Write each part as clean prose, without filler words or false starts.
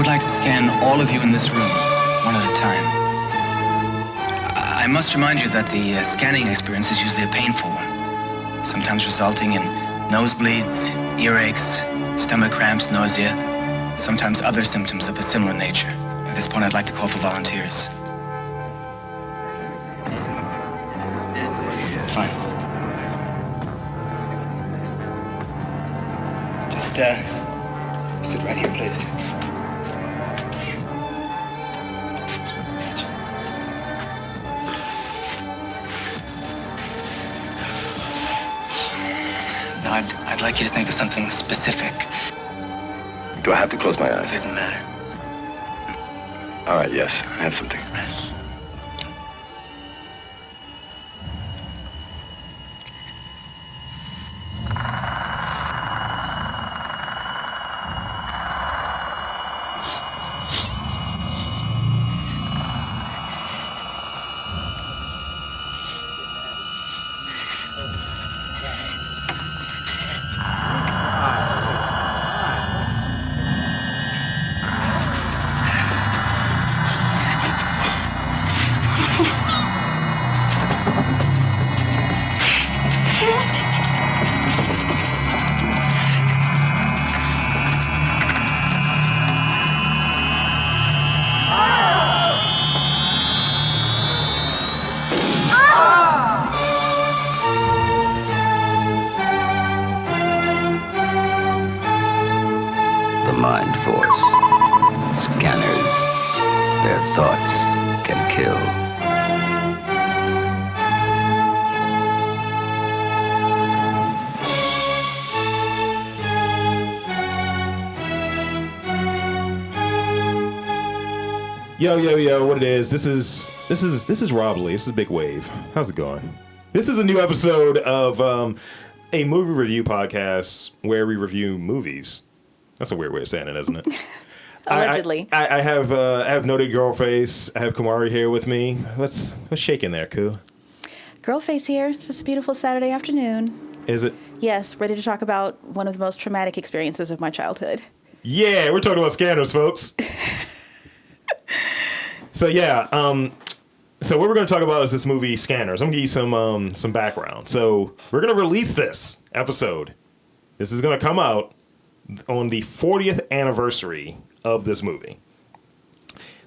would like to scan all of you in this room, one at a time. I must remind you that the scanning experience is usually a painful one, sometimes resulting in nosebleeds, earaches, stomach cramps, nausea, sometimes other symptoms of a similar nature. At this point, I'd like to call for volunteers. Fine. Just sit right here, please. Now, I'd like you to think of something specific. Do I have to close my eyes? It doesn't matter. All right, yes, I have something. Right. Mind force. Scanners. Their thoughts can kill. Yo, what it is, this is Rob Lee. This is Big Wave. How's it going? This is a new episode of a movie review podcast where we review movies. That's a weird way of saying it, isn't it? Allegedly. I have Noted Girlface. I have Kumari here with me. What's shaking there, Ku? Girlface here. It's just a beautiful Saturday afternoon. Is it? Yes, ready to talk about one of the most traumatic experiences of my childhood. Yeah, we're talking about Scanners, folks. So yeah, so what we're going to talk about is this movie Scanners. I'm going to give you some background. So we're going to release this episode. This is going to come out on the 40th anniversary of this movie.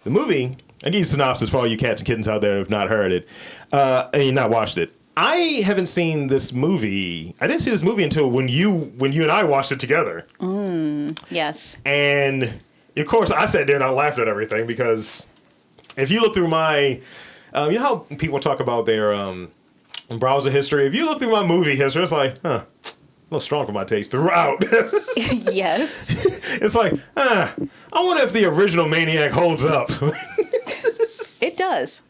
The movie, I'll give you a synopsis for all you cats and kittens out there who have not heard it, and not watched it. I haven't seen this movie. I didn't see this movie until when you and I watched it together. Yes. And of course, I sat there and I laughed at everything because if you look through my, you know how people talk about their browser history? If you look through my movie history, it's like, a little strong for my taste throughout. Yes. It's like, I wonder if the original Maniac holds up. It does.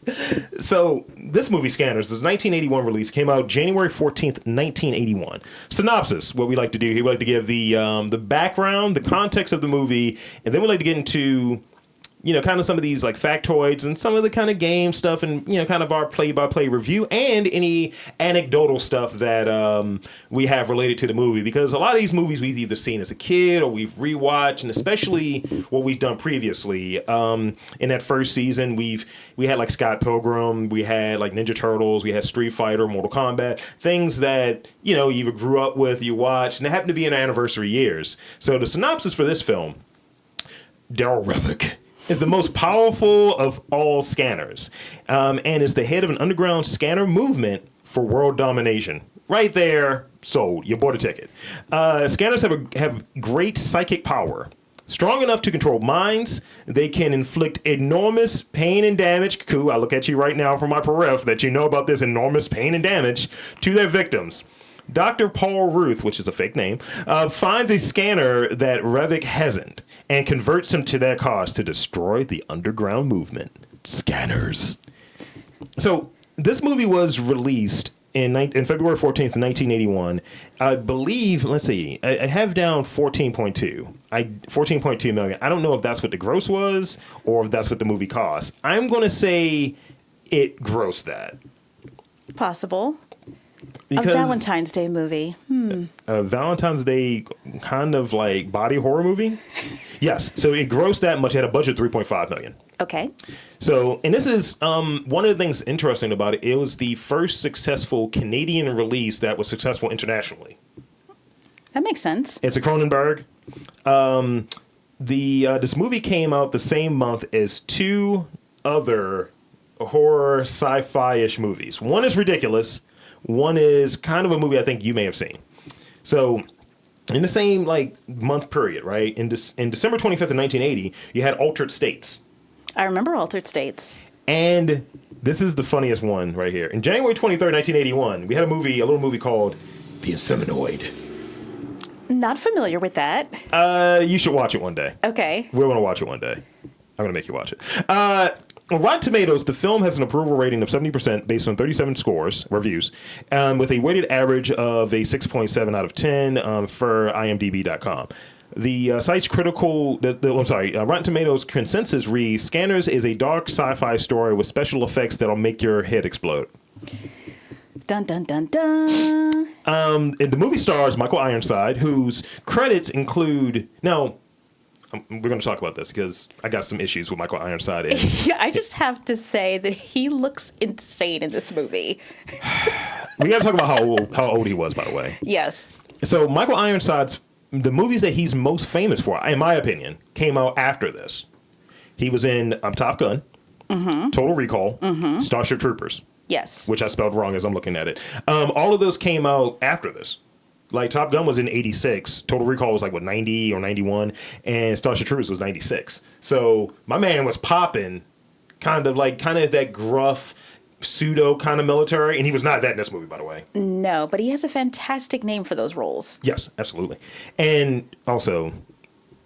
So this movie, Scanners, is a 1981 release, came out January 14th, 1981. Synopsis, what we like to do here, we like to give the background, the context of the movie, and then we like to get into, you know, kind of some of these like factoids and some of the kind of game stuff and, you know, kind of our play-by-play review and any anecdotal stuff that we have related to the movie. Because a lot of these movies we've either seen as a kid or we've rewatched, and especially what we've done previously. In that first season, we had like Scott Pilgrim, we had like Ninja Turtles, we had Street Fighter, Mortal Kombat, things that, you know, you either grew up with, you watched, and they happen to be in anniversary years. So the synopsis for this film, Daryl Revick is the most powerful of all scanners, and is the head of an underground scanner movement for world domination. Right there, sold. You bought a ticket. Scanners have great psychic power. Strong enough to control minds, they can inflict enormous pain and damage. Ku, I look at you right now from my peripheral that you know about this enormous pain and damage to their victims. Dr. Paul Ruth, which is a fake name, finds a scanner that Revick hasn't and converts him to their cause to destroy the underground movement. Scanners. So this movie was released in February 14th, 1981. I believe, let's see, I have down 14.2 million. I don't know if that's what the gross was or if that's what the movie cost. I'm going to say it grossed that. Possible. A Valentine's Day movie. A Valentine's Day kind of like body horror movie. Yes. So it grossed that much. It had a budget of $3.5 million. Okay. So, and this is one of the things interesting about it. It was the first successful Canadian release that was successful internationally. That makes sense. It's a Cronenberg. This movie came out the same month as two other horror sci-fi-ish movies. One is ridiculous. One is kind of a movie I think you may have seen. So, in the same like month period, right? In December 25th of 1980, you had Altered States. I remember Altered States. And this is the funniest one right here. In January 23rd, 1981, we had a little movie called The Inseminoid. Not familiar with that. You should watch it one day. Okay. We're going to watch it one day. I'm going to make you watch it. On Rotten Tomatoes, the film has an approval rating of 70% based on 37 reviews, with a weighted average of a 6.7 out of 10 for IMDb.com. The site's Rotten Tomatoes consensus reads, Scanners is a dark sci-fi story with special effects that'll make your head explode. Dun, dun, dun, dun. And the movie stars Michael Ironside, whose credits include... Now, we're going to talk about this because I got some issues with Michael Ironside. Yeah, I just have to say that he looks insane in this movie. We got to talk about how old he was, by the way. Yes. So Michael Ironside's... The movies that he's most famous for, in my opinion, came out after this. He was in Top Gun, Total Recall, Starship Troopers. Yes. Which I spelled wrong as I'm looking at it. All of those came out after this. Like, Top Gun was in 86. Total Recall was like, 90 or 91. And Starship Troopers was 96. So my man was popping kind of that gruff, pseudo kind of military. And he was not that in this movie, by the way. No, but he has a fantastic name for those roles. Yes, absolutely. And also,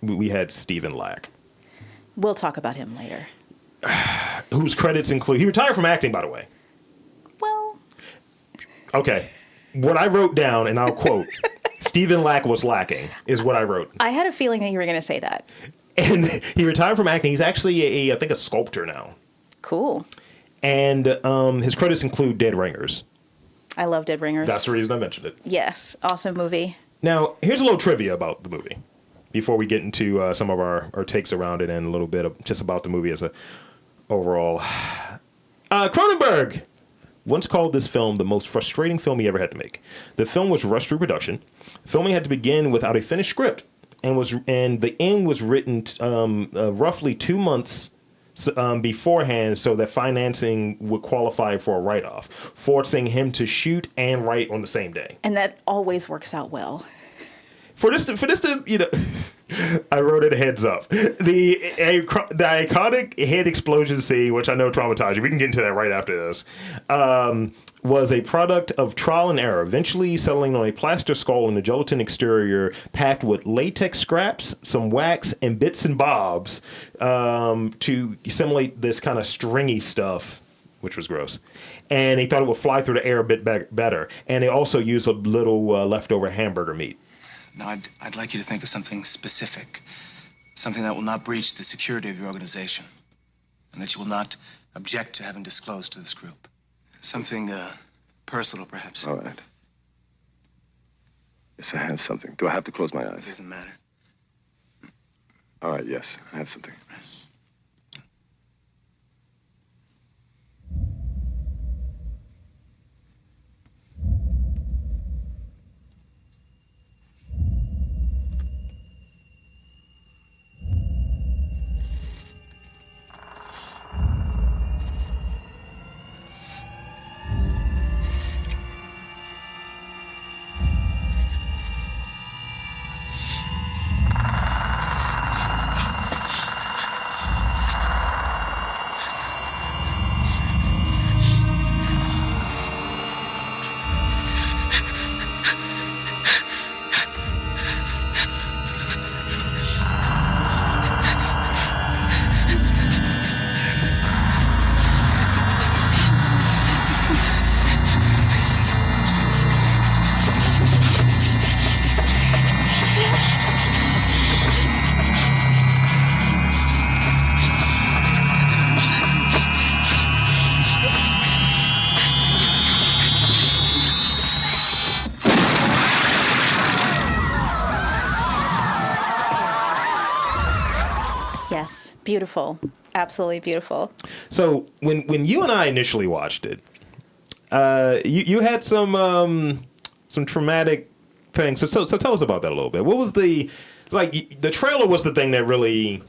we had Stephen Lack. We'll talk about him later. Whose credits include... He retired from acting, by the way. Well... Okay. What I wrote down, and I'll quote, Stephen Lack was lacking, is what I wrote. I had a feeling that you were going to say that. And he retired from acting. He's actually, I think, a sculptor now. Cool. And his credits include Dead Ringers. I love Dead Ringers. That's the reason I mentioned it. Yes. Awesome movie. Now, here's a little trivia about the movie before we get into some of our takes around it and a little bit of just about the movie as a overall. Cronenberg once called this film the most frustrating film he ever had to make. The film was rushed through production. Filming had to begin without a finished script, and the end was written roughly 2 months beforehand so that financing would qualify for a write-off, forcing him to shoot and write on the same day. And that always works out well. For this to, you know, I wrote it heads up. The iconic head explosion scene, which I know traumatized you, we can get into that right after this, was a product of trial and error, eventually settling on a plaster skull and a gelatin exterior packed with latex scraps, some wax, and bits and bobs to simulate this kind of stringy stuff, which was gross. And they thought it would fly through the air a bit better. And they also used a little leftover hamburger meat. Now, I'd like you to think of something specific, something that will not breach the security of your organization, and that you will not object to having disclosed to this group. Something personal, perhaps. All right. Yes, I have something. Do I have to close my eyes? It doesn't matter. All right, yes, I have something. Yes, beautiful. Absolutely beautiful. So when you and I initially watched it, you had some traumatic things. So tell us about that a little bit. What was the trailer was the thing that really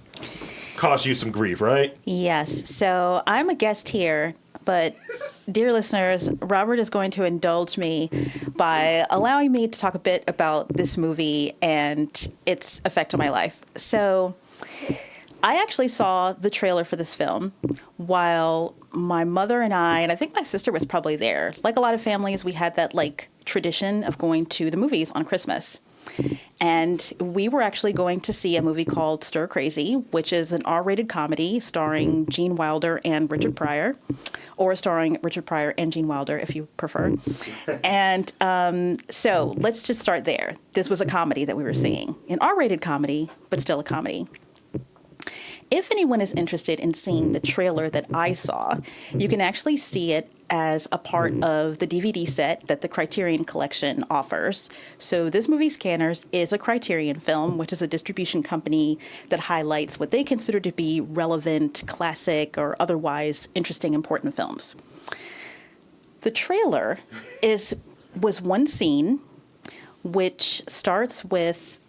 caused you some grief, right? Yes. So I'm a guest here, but dear listeners, Robert is going to indulge me by allowing me to talk a bit about this movie and its effect on my life. So I actually saw the trailer for this film while my mother and I think my sister was probably there. Like a lot of families, we had that like tradition of going to the movies on Christmas. And we were actually going to see a movie called Stir Crazy, which is an R-rated comedy starring Gene Wilder and Richard Pryor, or starring Richard Pryor and Gene Wilder, if you prefer. And so let's just start there. This was a comedy that we were seeing, an R-rated comedy, but still a comedy. If anyone is interested in seeing the trailer that I saw, you can actually see it as a part of the DVD set that the Criterion Collection offers. So this movie, Scanners, is a Criterion film, which is a distribution company that highlights what they consider to be relevant, classic, or otherwise interesting, important films. The trailer was one scene which starts with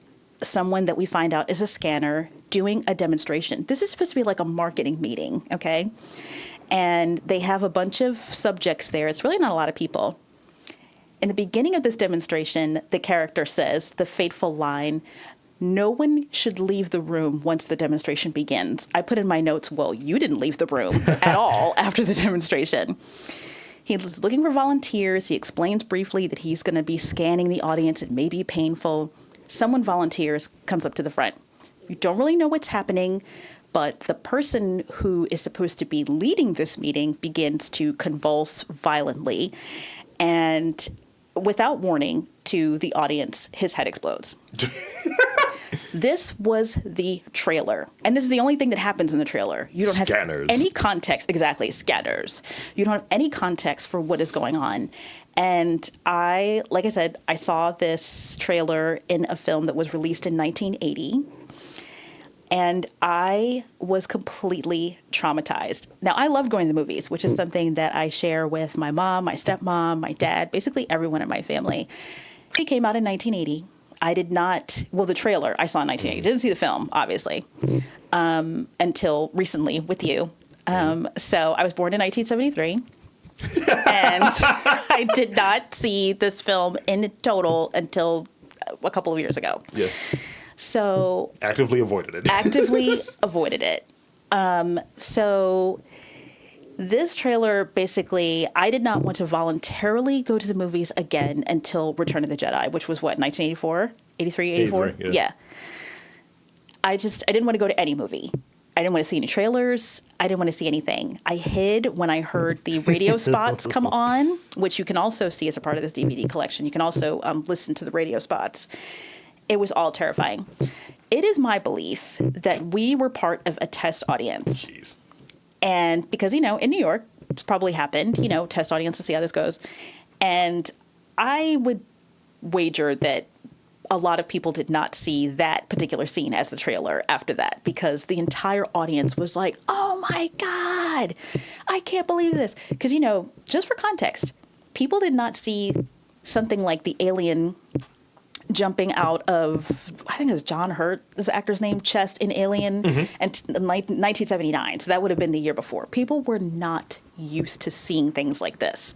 someone that we find out is a scanner doing a demonstration. This is supposed to be like a marketing meeting, okay? And they have a bunch of subjects there. It's really not a lot of people. In the beginning of this demonstration, the character says the fateful line, "No one should leave the room once the demonstration begins." I put in my notes, well, you didn't leave the room at all after the demonstration. He was looking for volunteers. He explains briefly that he's going to be scanning the audience. It may be painful. Someone volunteers, comes up to the front. You don't really know what's happening, but the person who is supposed to be leading this meeting begins to convulse violently, and without warning to the audience, his head explodes. This was the trailer, and this is the only thing that happens in the trailer. You don't have any context. Exactly, Scanners. You don't have any context for what is going on. And like I said, I saw this trailer in a film that was released in 1980. And I was completely traumatized. Now, I love going to the movies, which is something that I share with my mom, my stepmom, my dad, basically everyone in my family. It came out in 1980. I did not, well, the trailer I saw in 1980. Didn't see the film, obviously, until recently with you. So I was born in 1973. And I did not see this film in total until a couple of years ago. Yeah. So actively avoided it. So this trailer, basically, I did not want to voluntarily go to the movies again until Return of the Jedi, which was what, 1984, 83, 84? Yeah. I didn't want to go to any movie. I didn't want to see any trailers. I didn't want to see anything. I hid when I heard the radio spots come on, which you can also see as a part of this DVD collection. You can also listen to the radio spots. It was all terrifying. It is my belief that we were part of a test audience. Jeez. And because, in New York, it's probably happened, test audience to see how this goes. And I would wager that a lot of people did not see that particular scene as the trailer after that, because the entire audience was like, oh my God, I can't believe this. Because, just for context, people did not see something like the alien jumping out of, I think it was John Hurt, is the actor's name, chest in Alien, and 1979. So that would have been the year before. People were not used to seeing things like this.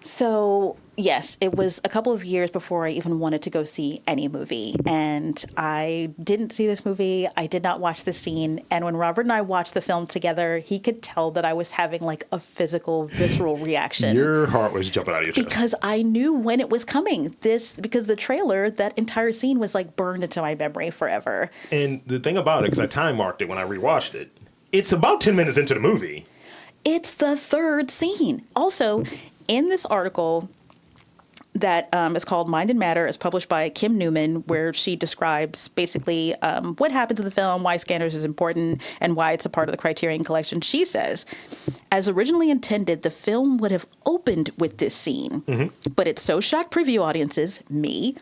So, yes, it was a couple of years before I even wanted to go see any movie. And I didn't see this movie. I did not watch this scene. And when Robert and I watched the film together, he could tell that I was having like a physical, visceral reaction. Your heart was jumping out of your chest. Because I knew when it was coming. Because the trailer, that entire scene was like burned into my memory forever. And the thing about it, because I time marked it when I rewatched it, it's about 10 minutes into the movie. It's the third scene. Also, in this article, that is called Mind and Matter. It's published by Kim Newman, where she describes basically what happens in the film, why Scanners is important, and why it's a part of the Criterion Collection. She says, as originally intended, the film would have opened with this scene, but it so shocked preview audiences, me,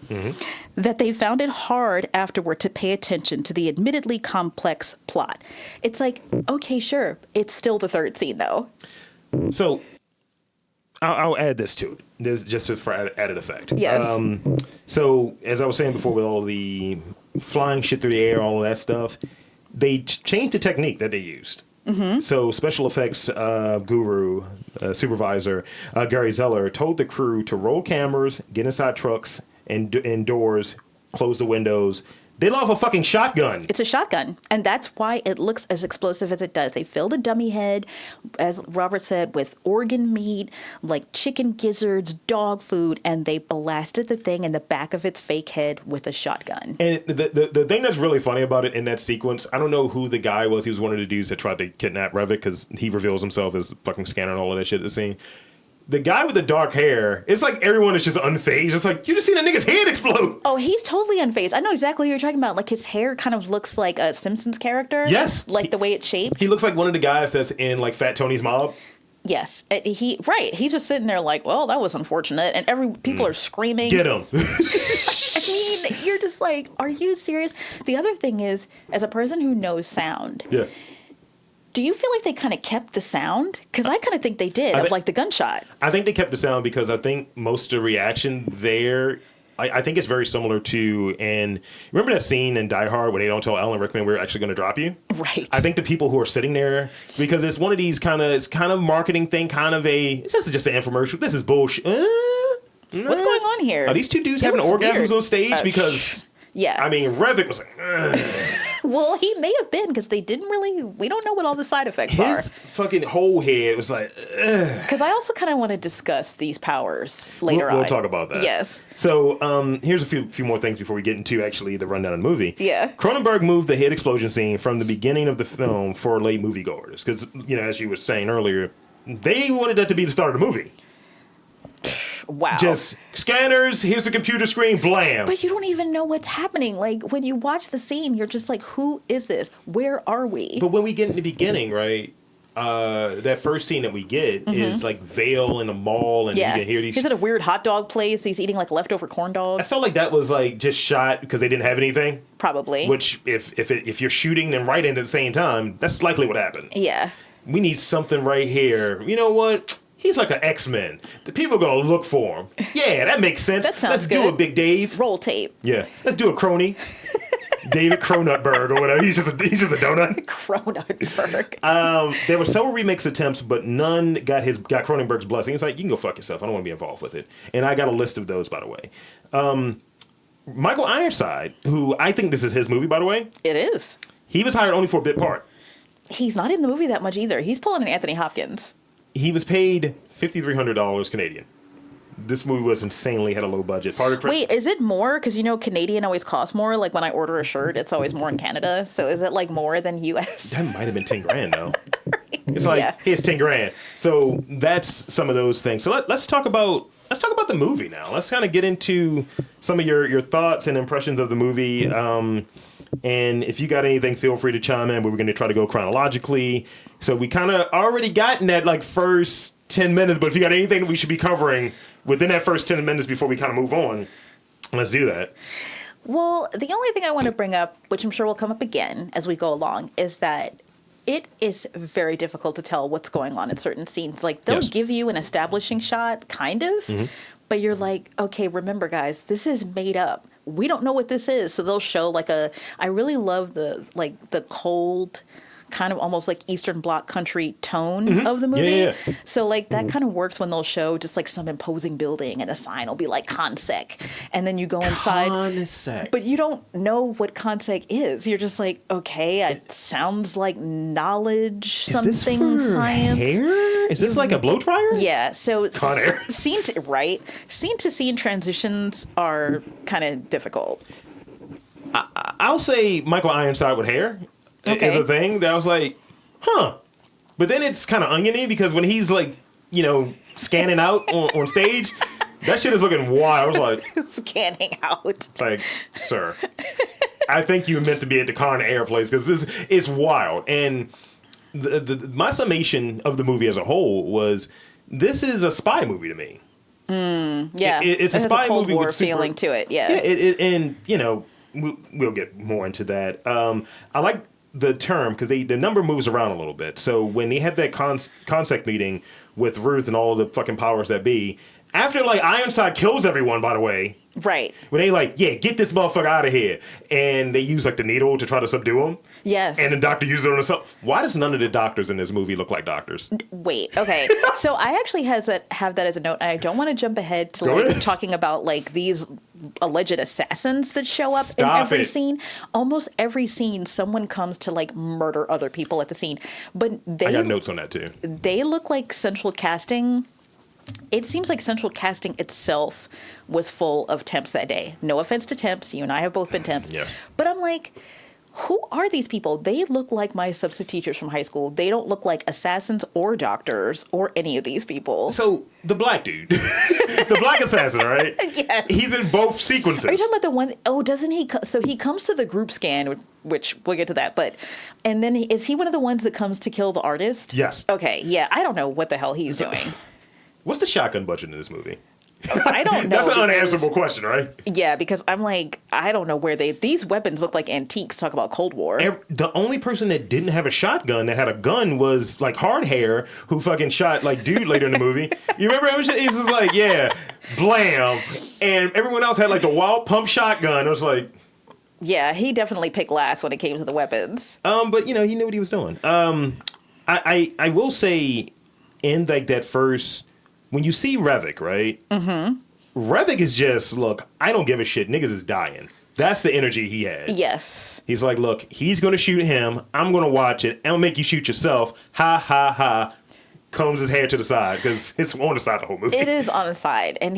that they found it hard afterward to pay attention to the admittedly complex plot. It's like, okay, sure, it's still the third scene, though. So I'll add this to it, this just for added effect. Yes. So as I was saying before, with all the flying shit through the air, all of that stuff, they changed the technique that they used. So special effects guru, supervisor, Gary Zeller told the crew to roll cameras, get inside trucks and doors, close the windows. They love a fucking shotgun. It's a shotgun, and that's why it looks as explosive as it does. They filled a dummy head, as Robert said, with organ meat, like chicken gizzards, dog food, and they blasted the thing in the back of its fake head with a shotgun. And the thing that's really funny about it in that sequence, I don't know who the guy was. He was one of the dudes that tried to kidnap Revit because he reveals himself as a fucking scanner and all of that shit at the scene. The guy with the dark hair, it's like everyone is just unfazed. It's like, you just seen a nigga's head explode. Oh, he's totally unfazed. I know exactly what you're talking about. Like, his hair kind of looks like a Simpsons character. Yes. Like the way it's shaped. He looks like one of the guys that's in like Fat Tony's Mob. Yes. He's just sitting there like, well, that was unfortunate. And people are screaming. Get him. I mean, you're just like, are you serious? The other thing is, as a person who knows sound. Yeah. Do you feel like they kind of kept the sound? Because I kind of think they did, of like the gunshot. I think they kept the sound because I think most of the reaction there, I think it's very similar to, and remember that scene in Die Hard where they don't tell Alan Rickman we're actually going to drop you? Right. I think the people who are sitting there, because it's one of these kind of marketing thing, this is just an infomercial. This is bullshit. What's going on here? Are these two dudes It having was orgasms weird. on stage? Because, yeah. I mean, Revit was like, ugh. Well, he may have been because we don't know what all the side effects are. His fucking whole head was like, ugh. Because I also kind of want to discuss these powers later on. We'll talk about that. Yes. So here's a few more things before we get into actually the rundown of the movie. Yeah. Cronenberg moved the head explosion scene from the beginning of the film for late moviegoers because, as you were saying earlier, they wanted that to be the start of the movie. Wow. Just scanners, here's the computer screen, blam. But you don't even know what's happening. Like, when you watch the scene, you're just like, who is this? Where are we? But when we get in the beginning, right, that first scene that we get is like Vale in a mall, and you can hear these. He's at a weird hot dog place. He's eating like leftover corn dogs. I felt like that was like just shot because they didn't have anything. Probably. Which, if you're shooting them right in at the same time, that's likely what happened. Yeah. We need something right here. You know what? He's like an X-Men. The people are going to look for him. Yeah, that makes sense. That sounds Let's good. do a Big Dave. Roll tape. Yeah. Let's do a crony. David Cronenberg or whatever. He's just a donut. Cronenberg. There were several remix attempts, but none got Cronenberg's blessing. It's like, you can go fuck yourself. I don't want to be involved with it. And I got a list of those, by the way. Michael Ironside, who I think this is his movie, by the way. It is. He was hired only for a bit part. He's not in the movie that much either. He's pulling an Anthony Hopkins. He was paid $5,300 Canadian. This movie was insanely, had a low budget. Wait, is it more? Because Canadian always costs more. Like when I order a shirt, it's always more in Canada. So is it like more than US? That might have been 10 grand though. It's like, here's 10 grand. So that's some of those things. So let's talk about the movie now. Let's kind of get into some of your thoughts and impressions of the movie. And if you got anything, feel free to chime in. But we're going to try to go chronologically. So we kind of already got in that like first 10 minutes. But if you got anything that we should be covering within that first 10 minutes before we kind of move on, let's do that. Well, the only thing I want to bring up, which I'm sure will come up again as we go along, is that it is very difficult to tell what's going on in certain scenes. Like, they'll give you an establishing shot, kind of, but you're like, okay, remember, guys, this is made up. We don't know what this is. So they'll show like I really love the cold, kind of almost like Eastern Bloc country tone of the movie. Yeah. So like that kind of works when they'll show just like some imposing building and the sign will be like Consec. And then you go inside. Consec. But you don't know what Consec is. You're just like, okay, it sounds like knowledge, something science. Hair? Is this like a blow dryer? Yeah. So Con Air. Scene to scene transitions are kind of difficult. I'll say Michael Ironside with hair. Is a thing that I was like, huh. But then it's kind of oniony because when he's like, scanning out on stage, That shit is looking wild. I was like, Scanning out. like, sir, I think you meant to be at the Con Air place because this is wild. And my summation of the movie as a whole was, this is a spy movie to me. Yeah, It's a has spy Cold movie War with super, feeling to it. Yeah, and you know, we'll get more into that. I like the term because the number moves around a little bit. So when they had that concept meeting with Ruth and all the fucking powers that be, after like Ironside kills everyone, by the way. right. When they like, yeah, get this motherfucker out of here, and they use like the needle to try to subdue him. Yes. And the doctor uses it on himself. Why does none of the doctors in this movie look like doctors? Wait, okay. So I actually have that as a note, and I don't want to jump ahead to Go like ahead. talking about like these alleged assassins that show up Stop in every it. scene. Almost every scene, someone comes to like murder other people at the scene. But I got notes on that too. they look like central casting. It seems like central casting itself was full of temps that day. No offense to temps. You and I have both been temps. Yeah. But I'm like, who are these people? They look like my substitute teachers from high school. They don't look like assassins or doctors or any of these people. So the black dude, the black assassin, right? Yes. He's in both sequences. Are you talking about the one? Oh, doesn't he? So he comes to the group scan, which we'll get to that. But and then is he one of the ones that comes to kill the artist? Yes. Okay. Yeah. I don't know what the hell he's doing. What's the shotgun budget in this movie? I don't know. That's an because- unanswerable question, right? Yeah, because I'm like, I don't know where these weapons look like antiques. Talk about Cold War. The only person that didn't have a shotgun that had a gun was like Hard Hair, who fucking shot like dude later in the movie. You remember him? He's just like, yeah, blam, and everyone else had like the wild pump shotgun. It was like, Yeah, he definitely picked last when it came to the weapons. but you know, he knew what he was doing. I will say, in like that first, when you see Revik, right? Mm-hmm. Revik is just, look, I don't give a shit. Niggas is dying. That's the energy he had. Yes. He's like, look, he's going to shoot him. I'm going to watch it. I'll make you shoot yourself. Ha, ha, ha. Combs his hair to the side because it's on the side of the whole movie. It is on the side. And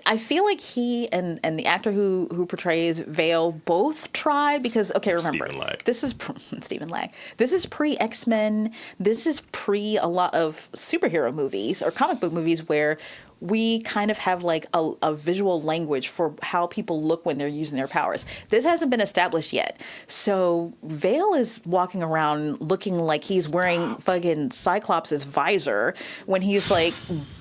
I feel like he and the actor who portrays Vale both tried because, okay, remember, Stephen Lang. this is Stephen Lang. This is pre-X-Men. This is pre a lot of superhero movies or comic book movies where we kind of have like a visual language for how people look when they're using their powers. This hasn't been established yet. So Vale is walking around looking like he's wearing fucking Cyclops' visor when he's like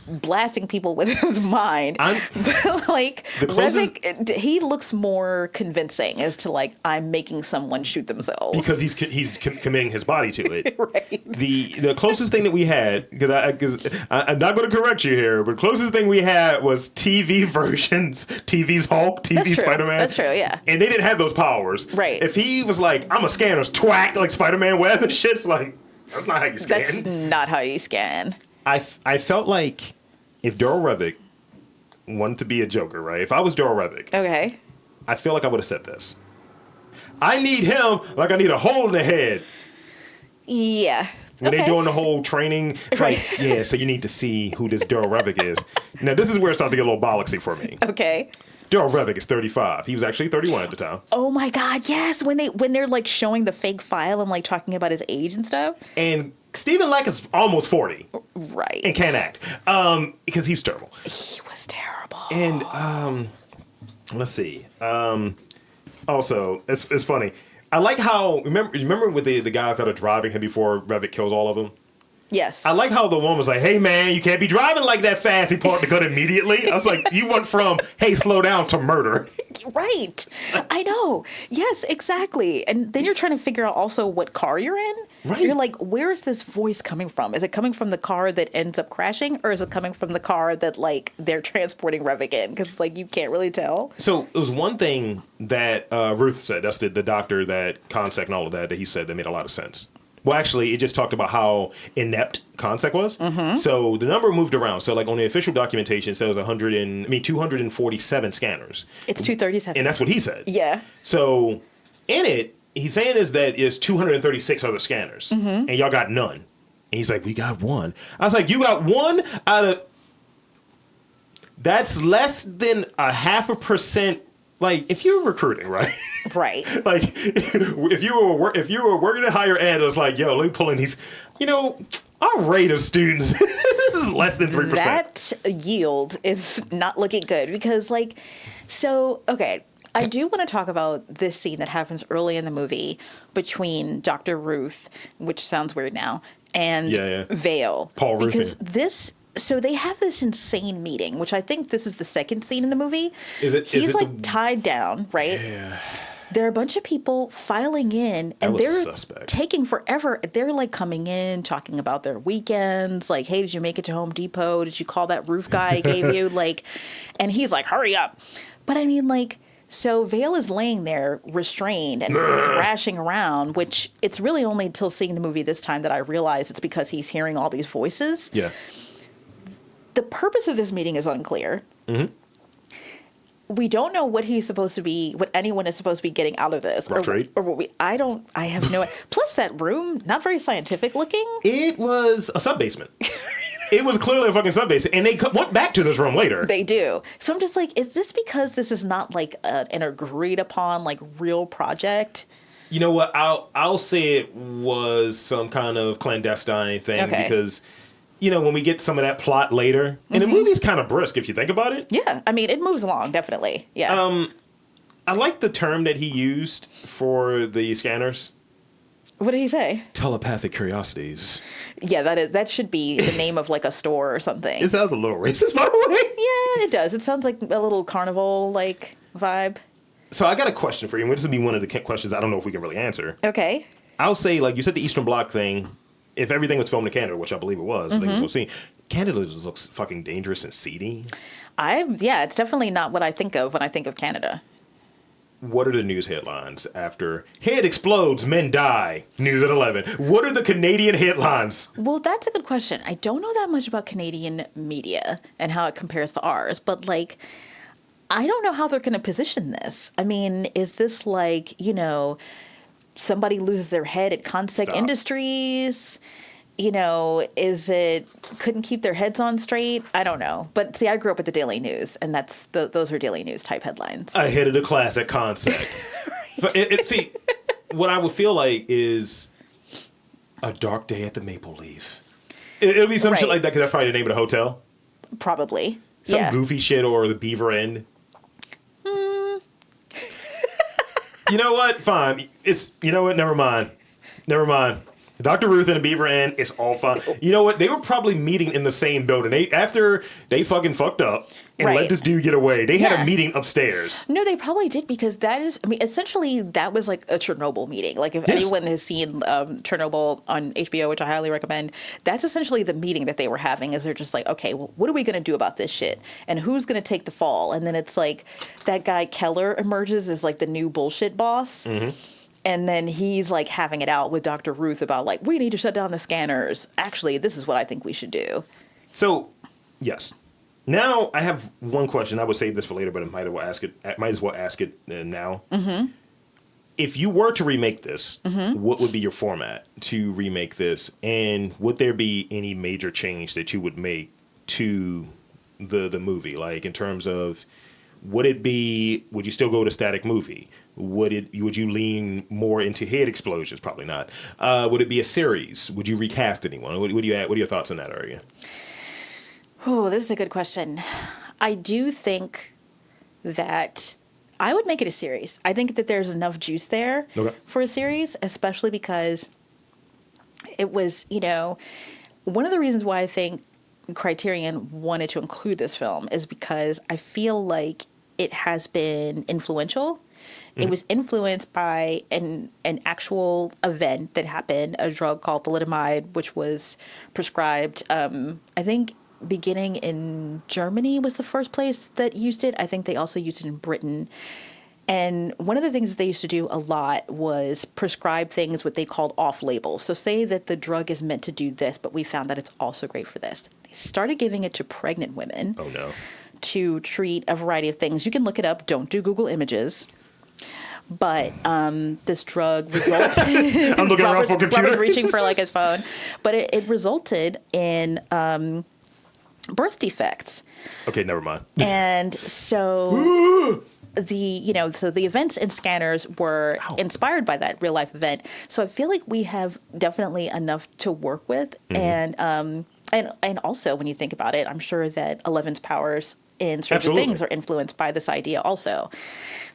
blasting people with his mind. But like Revik, he looks more convincing as to like, I'm making someone shoot themselves. Because he's committing his body to it. Right. The closest thing that we had, because I'm not going to correct you here, but closest thing we had was TV versions, TV's Hulk, TV's Spider-Man. That's true, yeah. And they didn't have those powers. Right. If he was like, I'm a scanner, twack, like Spider-Man web and shit, it's like, that's not how you scan. That's not how you scan. I felt like if Daryl Revik wanted to be a Joker, right? If I was Daryl Revik, Okay. I feel like I would have said this. I need him like I need a hole in the head. Yeah. When Okay. they're doing the whole training, it's Right. like, yeah, so you need to see who this Daryl Revik is. Now, this is where it starts to get a little bollocksy for me. Okay. Daryl Revik is 35. He was actually 31 at the time. Oh my God, yes. When they're like showing the fake file and like talking about his age and stuff. And Stephen Lang is almost 40 Right. and can't act because he was terrible. He was terrible. And let's see. Also, it's funny. I like how remember with the guys that are driving him before Revik kills all of them. Yes. I like how the woman was like, "Hey man, you can't be driving like that fast." He pulled out the gun immediately. I was like, "You went from hey, slow down to murder." Right. I know. Yes, exactly. And then you're trying to figure out also what car you're in. Right. You're like, where is this voice coming from? Is it coming from the car that ends up crashing, or is it coming from the car that like they're transporting Revik in? Because it's like you can't really tell. So it was one thing that Ruth said. That's the doctor that Consec and all of that he said that made a lot of sense. Well, actually, it just talked about how inept Consec was. Mm-hmm. So the number moved around. So like on the official documentation, it says 247 scanners. It's 237. And that's what he said. Yeah. So in it, he's saying is that it's 236 other scanners, and y'all got none. And he's like, we got one. I was like, you got one out of... That's less than 0.5%. Like, if you're recruiting, right? Right. Like, if you were working at higher ed, it was like, yo, let me pull in these... You know, Our rate of students is less than 3%. That yield is not looking good because, like, so, okay, I do want to talk about this scene that happens early in the movie between Dr. Ruth, which sounds weird now, and Vale. Paul Ruth. Because so they have this insane meeting, which I think this is the second scene in the movie. He's like tied down, right? Yeah. There are a bunch of people filing in, and they're taking forever. They're like coming in, talking about their weekends. Like, hey, did you make it to Home Depot? Did you call that roof guy I gave you? Like, and he's like, hurry up. But I mean, like, so Vale is laying there restrained and thrashing around, which it's really only until seeing the movie this time that I realize it's because he's hearing all these voices. Yeah. The purpose of this meeting is unclear. Mm-hmm. We don't know what he's supposed to be, what anyone is supposed to be getting out of this. Or what I have no, plus that room, not very scientific looking. It was a sub-basement. It was clearly a fucking sub-basement. And they went back to this room later. They do. So I'm just like, is this because this is not like an agreed upon, like, real project? You know what? I'll say it was some kind of clandestine thing because... You know, when we get some of that plot later, and the movie's kind of brisk if you think about it. Yeah, I mean, it moves along, definitely. Yeah. I like the term that he used for the scanners. What did he say? Telepathic curiosities. Yeah, that should be the name of like a store or something. It sounds a little racist, by the way. Yeah, it does. It sounds like a little carnival like vibe. So I got a question for you. This will be one of the questions I don't know if we can really answer. Okay. I'll say, like you said, the Eastern Bloc thing. If everything was filmed in Canada, which I believe it was, I think it was seen, Canada just looks fucking dangerous and seedy. It's definitely not what I think of when I think of Canada. What are the news headlines after head explodes, men die, news at 11? What are the Canadian headlines? Well, that's a good question. I don't know that much about Canadian media and how it compares to ours, but like, I don't know how they're going to position this. I mean, is this like, you know, somebody loses their head at Consec Industries? You know, is it couldn't keep their heads on straight? I don't know. But see, I grew up at the Daily News, and those are Daily News type headlines. I headed a class at Consec. Right. See, what I would feel like is a dark day at the Maple Leaf. It'll be some shit like that because that's probably the name of the hotel. Probably. Some goofy shit or the Beaver End. You know what? Fine. You know what? Never mind. Dr. Ruth and the Beaver End, it's all fine. You know what? They were probably meeting in the same building. After they fucking fucked up and let this dude get away, they had a meeting upstairs. No, they probably did because essentially that was like a Chernobyl meeting. Like if anyone has seen Chernobyl on HBO, which I highly recommend, that's essentially the meeting that they were having is they're just like, okay, well, what are we going to do about this shit? And who's going to take the fall? And then it's like that guy Keller emerges as like the new bullshit boss. Mm-hmm. And then he's like having it out with Dr. Ruth about like, we need to shut down the scanners. Actually, this is what I think we should do. So, yes. Now I have one question. I would save this for later, but I might as well ask it now. Mm-hmm. If you were to remake this, what would be your format to remake this? And would there be any major change that you would make to the movie? Like in terms of, would you still go to static movie? Would you lean more into head explosions? Probably not. Would it be a series? Would you recast anyone? What are your thoughts on that area? Oh, this is a good question. I do think that I would make it a series. I think that there's enough juice there for a series, especially because it was, one of the reasons why I think Criterion wanted to include this film is because I feel like it has been influential. It was influenced by an actual event that happened, a drug called thalidomide, which was prescribed, I think, beginning in Germany was the first place that used it. I think they also used it in Britain. And one of the things that they used to do a lot was prescribe things what they called off-label. So say that the drug is meant to do this, but we found that it's also great for this. They started giving it to pregnant women. Oh, no. To treat a variety of things. You can look it up. Don't do Google Images. But this drug resulted I'm looking around for a computer. Robert's reaching for like his phone. But it resulted in birth defects. Okay, never mind. And so so the events in Scanners were inspired by that real life event. So I feel like we have definitely enough to work with. And also when you think about it, I'm sure that Eleven's powers in Stranger Things are influenced by this idea also.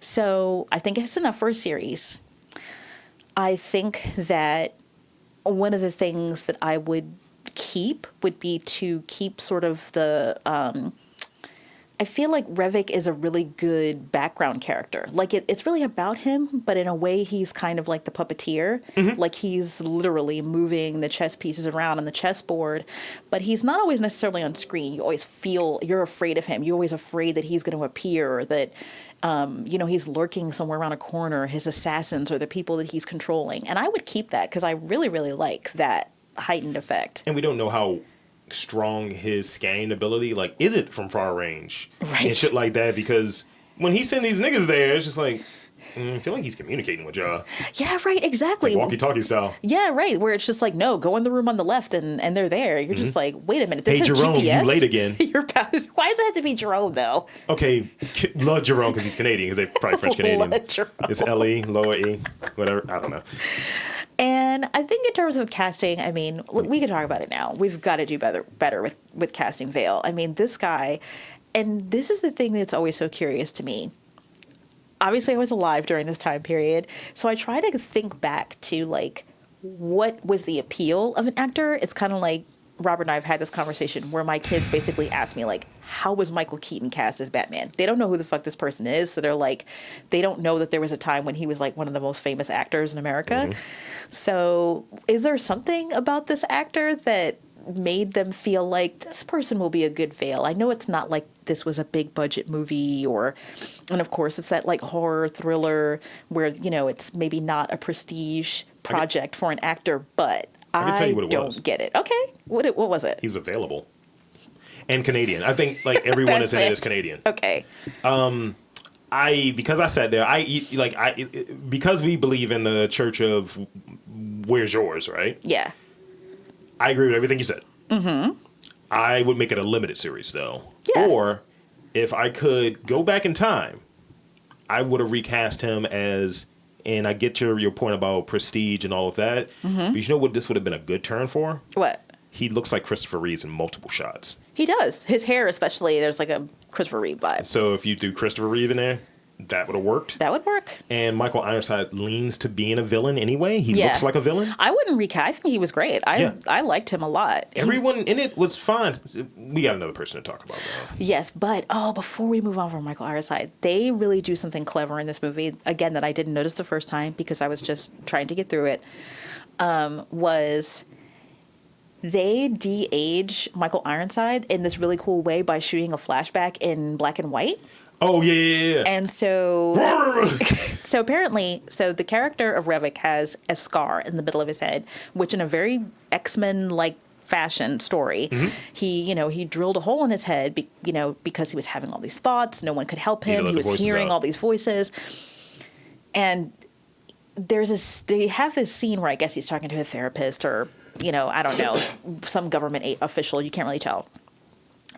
So I think it's enough for a series. I think that one of the things that I would keep would be to keep sort of the I feel like Revik is a really good background character. Like it's really about him, but in a way he's kind of like the puppeteer. Like he's literally moving the chess pieces around on the chessboard, but he's not always necessarily on screen. You always feel you're afraid of him. You're always afraid that he's going to appear or that he's lurking somewhere around a corner. His assassins or the people that he's controlling. And I would keep that because I really, really like that heightened effect. And we don't know how strong his scanning ability, like, is it from far range? Right. And shit like that, because when he send these niggas there, it's just like, I feel like he's communicating with y'all. Yeah, right, exactly. Like walkie-talkie style. Yeah, right, where it's just like, no, go in the room on the left and they're there. You're just like, wait a minute, this Hey, is Jerome, GPS? you late again. Why does it have to be Jerome, though? Okay, love Jerome because he's Canadian, because they're probably French-Canadian. Love Jerome. It's L-E, lower E, whatever, I don't know. And I think in terms of casting, I mean, look, we can talk about it now. We've got to do better with casting Vale. I mean, this guy, and this is the thing that's always so curious to me. Obviously, I was alive during this time period, so I try to think back to, like, what was the appeal of an actor? It's kind of like Robert and I have had this conversation where my kids basically ask me, like, how was Michael Keaton cast as Batman? They don't know who the fuck this person is, so they're like, they don't know that there was a time when he was, like, one of the most famous actors in America. So is there something about this actor that made them feel like this person will be a good Vale? I know it's not like this was a big budget movie, and of course it's that like horror thriller where, it's maybe not a prestige project for an actor, but I can tell you what it don't was. get it. Okay. What was it? He was available. And Canadian. I think, like, everyone that's in it is Canadian. Okay. Because I sat there, because we believe in the church of where's yours, right? Yeah. I agree with everything you said. I would make it a limited series, though. Yeah. Or if I could go back in time, I would have recast him as, and I get your point about prestige and all of that, but you know what this would have been a good turn for? What? He looks like Christopher Reeves in multiple shots. He does. His hair especially, there's like a Christopher Reeve vibe. So if you do Christopher Reeve in there, that would have worked. That would work. And Michael Ironside leans to being a villain anyway. He looks like a villain. I wouldn't recast. I think he was great. I liked him a lot. Everyone in it was fine. We got another person to talk about, though. Yes, but before we move on from Michael Ironside, they really do something clever in this movie, again, that I didn't notice the first time because I was just trying to get through it, was they de-age Michael Ironside in this really cool way by shooting a flashback in black and white. Oh, yeah. And so apparently, the character of Revik has a scar in the middle of his head, which in a very X-Men-like fashion story, he drilled a hole in his head, because he was having all these thoughts. No one could help him. He was hearing all these voices. And they have this scene where I guess he's talking to a therapist or, I don't know, some government official. You can't really tell.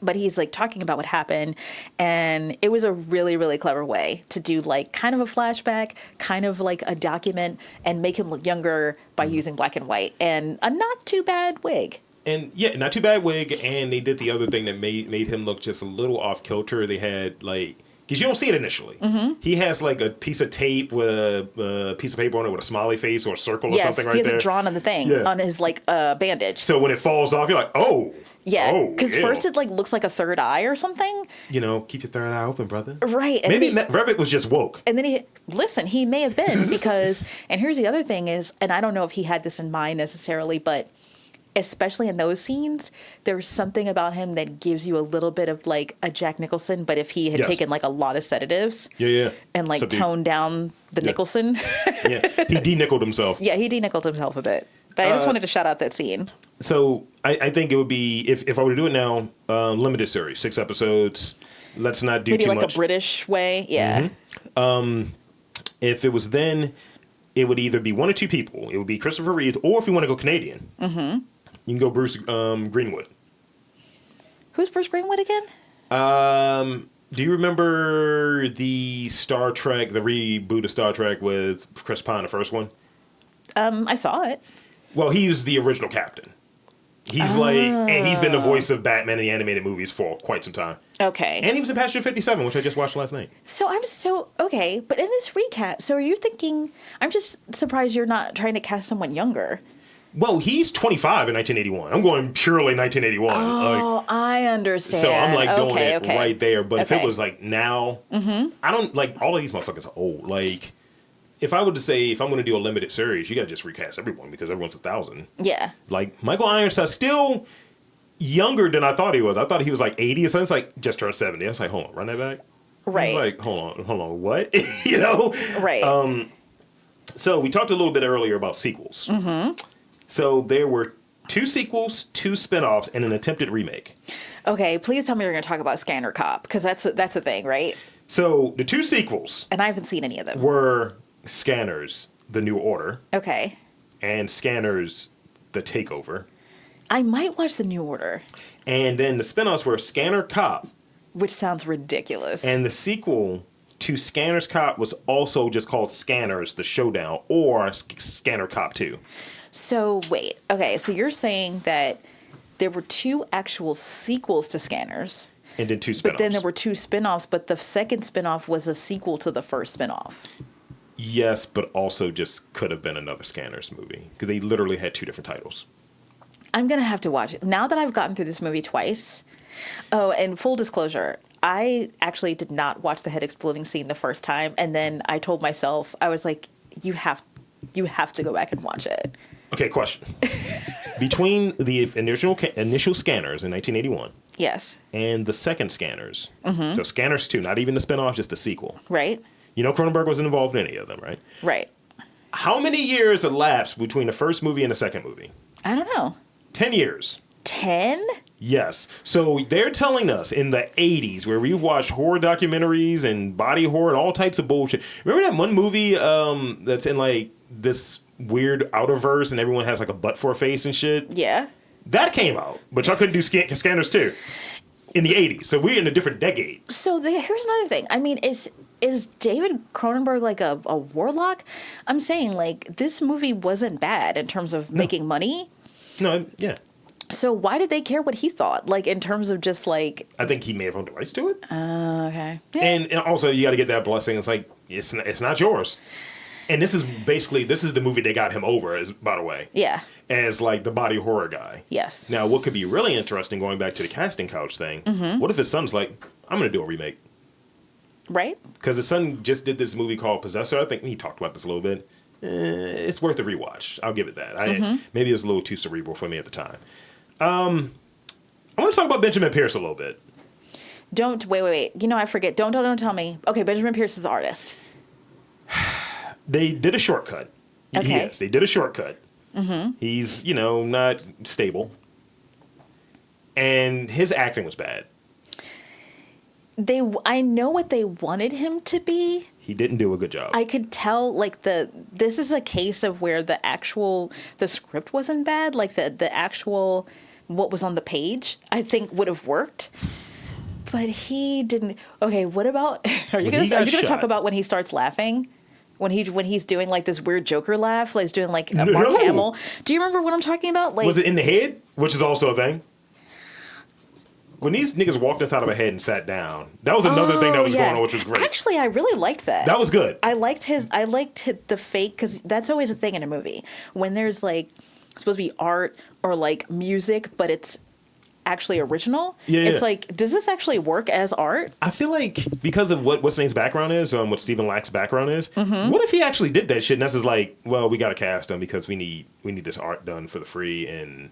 But he's like talking about what happened, and it was a really, really clever way to do like kind of a flashback, kind of like a document, and make him look younger by using black and white and a not too bad wig. And yeah, not too bad wig. And they did the other thing that made him look just a little off kilter. They had like, because you don't see it initially. He has like a piece of tape with a piece of paper on it with a smiley face or a circle or something right there. Yes, he has it drawn on the thing, on his like bandage. So when it falls off, you're like, oh. Yeah, because first it like looks like a third eye or something. Keep your third eye open, brother. Right. And maybe Revik was just woke. And then he may have been because, and here's the other thing is, and I don't know if he had this in mind necessarily, but especially in those scenes, there's something about him that gives you a little bit of like a Jack Nicholson, but if he had taken like a lot of sedatives and like toned down the Nicholson. He de-nickeled himself. Yeah, he de-nickeled himself a bit. But I just wanted to shout out that scene. So I think it would be, if I were to do it now, limited series, 6 episodes. Let's not do maybe too much. Maybe like a British way, yeah. If it was then, it would either be 1 or 2 people. It would be Christopher Reeves, or if you want to go Canadian, you can go Bruce Greenwood. Who's Bruce Greenwood again? Do you remember the Star Trek, the reboot of Star Trek with Chris Pine, the first one? I saw it. Well, he was the original captain. He's and he's been the voice of Batman in the animated movies for quite some time. Okay. And he was in Passenger 57, which I just watched last night. So okay, but in this recast, so are you thinking, I'm just surprised you're not trying to cast someone younger. Well, he's 25 in 1981. I'm going purely 1981. Oh, I understand. So I'm like going okay. right there. But if Okay. it was like now, I don't like all of these motherfuckers are old. Like, if I were to say, if I'm going to do a limited series, you got to just recast everyone because everyone's 1,000. Yeah. Like, Michael Ironside's still younger than I thought he was. I thought he was like 80 or something. It's like just turned 70. I was like, hold on, run that back. Right. I was like, hold on, what? You know? Right. So we talked a little bit earlier about sequels. Mm-hmm. So there were 2 sequels, 2 spin-offs, and an attempted remake. Okay, please tell me you're going to talk about Scanner Cop, because that's a thing, right? So the 2 sequels And I haven't seen any of them. were Scanners, The New Order, Okay. and Scanners, The Takeover. I might watch The New Order, And then the spin-offs were Scanner Cop, which sounds ridiculous. and the sequel to Scanners Cop was also just called Scanners, The Showdown, or Scanner Cop 2. So, wait. Okay, so you're saying that there were 2 actual sequels to Scanners, And then 2 spin-offs. but then there were 2 spin-offs, but the second spin-off was a sequel to the first spin-off. Yes, but also just could have been another Scanners movie, because they literally had 2 different titles. I'm going to have to watch it. Now that I've gotten through this movie twice. Oh, and full disclosure, I actually did not watch the head exploding scene the first time. And then I told myself, I was like, you have to go back and watch it. Okay, question. Between the initial Scanners in 1981 Yes. and the second Scanners, so Scanners 2, not even the spinoff, just the sequel. Right? You know Cronenberg wasn't involved in any of them, right? Right. How many years elapsed between the first movie and the second movie? I don't know. 10 years. 10? Yes. So they're telling us in the 80s, where we watched horror documentaries and body horror and all types of bullshit. Remember that one movie that's in like this weird outerverse and everyone has like a butt for a face and shit? Yeah. That came out, but y'all couldn't do Scanners too in the 80s. So we're in a different decade. So here's another thing. I mean, is David Cronenberg like a warlock? I'm saying, like, this movie wasn't bad in terms of making money. No, yeah. So why did they care what he thought? Like, in terms of just like... I think he may have owned the rights to it. Okay. Yeah. And also, you got to get that blessing. It's like, it's not yours. And this is the movie that got him over, by the way. Yeah. As like the body horror guy. Yes. Now, what could be really interesting, going back to the casting couch thing, what if his son's like, I'm going to do a remake? Right? Because his son just did this movie called Possessor. I think he talked about this a little bit. It's worth a rewatch. I'll give it that. Maybe it was a little too cerebral for me at the time. I want to talk about Benjamin Pierce a little bit. Wait. You know, I forget. Don't tell me. Okay, Benjamin Pierce is the artist. They did a shortcut. Okay. Yes, they did a shortcut. He's, not stable. And his acting was bad. I know what they wanted him to be. He didn't do a good job. I could tell, like, this is a case of where the script wasn't bad. Like, the actual, what was on the page, I think would have worked. But he didn't. Okay, what about, are you going to talk about when he starts laughing? When he's doing, like, this weird Joker laugh, like he's doing, like, a Mark Hamill. Do you remember what I'm talking about? Like, was it in the head? Which is also a thing. When these niggas walked inside of a head and sat down, that was another thing that was going on, which was great. Actually, I really liked that. That was good. I liked the fake, because that's always a thing in a movie. When there's, like, supposed to be art or, like, music, but it's actually original. Yeah. It's like, does this actually work as art? I feel like because of what what's name's background is, what Stephen Lack's background is, what if he actually did that shit and that's just like, well, we got to cast him because we need this art done for the free and...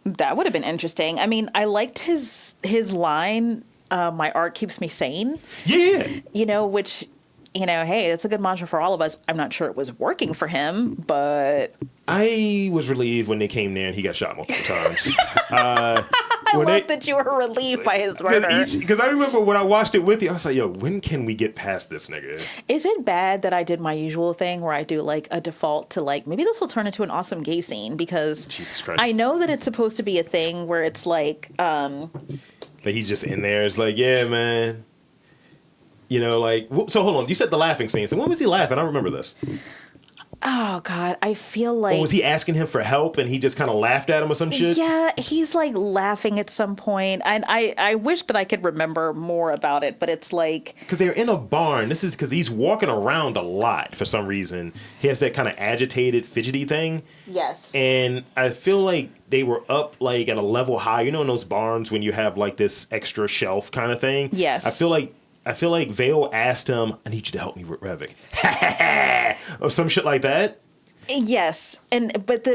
That would have been interesting. I mean, I liked his line, my art keeps me sane. Yeah. Which, hey, it's a good mantra for all of us. I'm not sure it was working for him, but... I was relieved when they came there and he got shot multiple times. I love that you were relieved by his murder. Because I remember when I watched it with you, I was like, yo, when can we get past this nigga? Is it bad that I did my usual thing where I do, like, a default to, like, maybe this will turn into an awesome gay scene? Because Jesus Christ. I know that it's supposed to be a thing where it's like... Like Like, he's just in there. It's like, yeah, man. You know, like, so hold on. You said the laughing scene. So when was he laughing? I don't remember this. Oh, God. I feel like... Or was he asking him for help and he just kind of laughed at him or some shit? Yeah, he's like laughing at some point. And I wish that I could remember more about it, but it's like... Because they're in a barn. This is because he's walking around a lot for some reason. He has that kind of agitated, fidgety thing. Yes. And I feel like they were up like at a level high. You know, in those barns when you have like this extra shelf kind of thing? Yes. I feel like Vale asked him, I need you to help me with Revik. Or some shit like that. Yes. But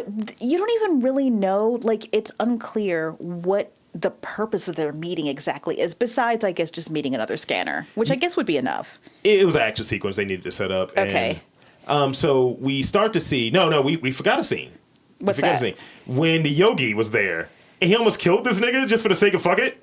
you don't even really know, like, it's unclear what the purpose of their meeting exactly is, besides, I guess, just meeting another scanner, which I guess would be enough. It was an action sequence they needed to set up. Okay. And, so we start to see, we forgot a scene. What's that? A scene. When the Yogi was there, and he almost killed this nigga just for the sake of fuck it.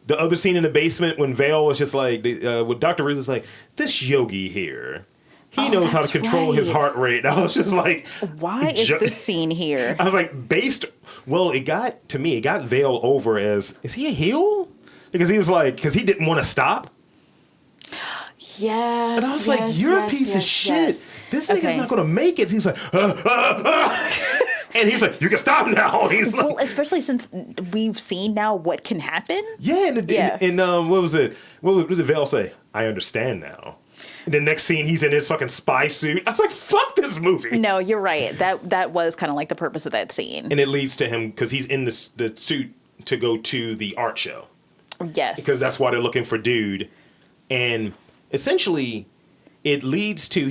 The other scene in the basement when Vale was just like, with Dr. Ruth was like, this Yogi here, he knows how to control his heart rate. I was just like, why is this scene here? I was like, it got Vale over as, is he a heel? Because he was like, because he didn't want to stop. Yes. And I was like, you're a piece of shit. This nigga's not going to make it. He's like, and he's like, you can stop now. He's like, well, especially since we've seen now what can happen. Yeah. And what was it? What did Vale say? I understand now. And the next scene, he's in his fucking spy suit. I was like, fuck this movie. No, you're right. That was kind of like the purpose of that scene. And it leads to him, because he's in the suit to go to the art show. Yes. Because that's why they're looking for Dude. And essentially, it leads to,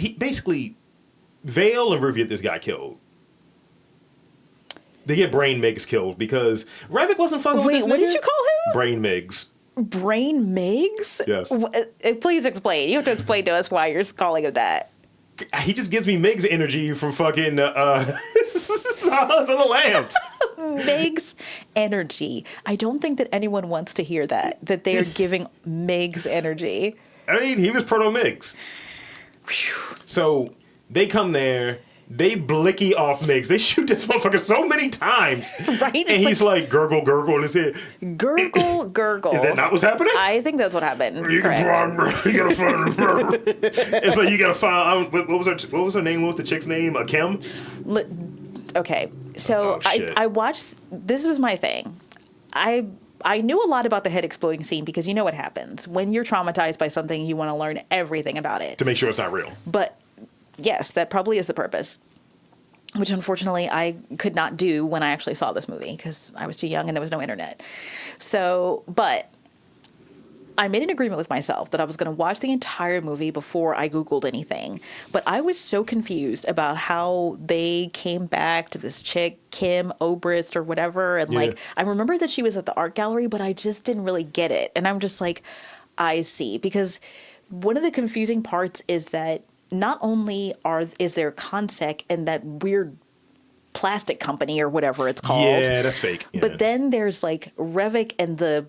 Vale and Ruth get this guy killed. They get Brain Migs killed because Revik wasn't fucking with this nigga. What did you call him? Brain Migs. Brain Migs? Yes. Please explain. You have to explain to us why you're calling him that. He just gives me Migs energy from fucking Silence of the Lambs. Migs energy. I don't think that anyone wants to hear that they are giving Migs energy. I mean, he was proto Migs. So they come there. They blicky off Migs. They shoot this motherfucker so many times. Right? And he's like, gurgle, gurgle in his head. Gurgle, gurgle. Is that not what's happening? I think that's what happened. You Correct. gotta find It's like, you gotta find, what was her name? What was the chick's name? Kim? Okay. So I watched, this was my thing. I knew a lot about the head exploding scene because you know what happens. When you're traumatized by something, you want to learn everything about it. To make sure it's not real. But yes, that probably is the purpose, which unfortunately I could not do when I actually saw this movie because I was too young and there was no internet. So, but I made an agreement with myself that I was going to watch the entire movie before I Googled anything. But I was so confused about how they came back to this chick, Kim Obrist or whatever. And like, I remember that she was at the art gallery, but I just didn't really get it. And I'm just like, I see. Because one of the confusing parts is that not only is there Consec and that weird plastic company or whatever it's called. Yeah, that's fake. Yeah. But then there's like Revik and the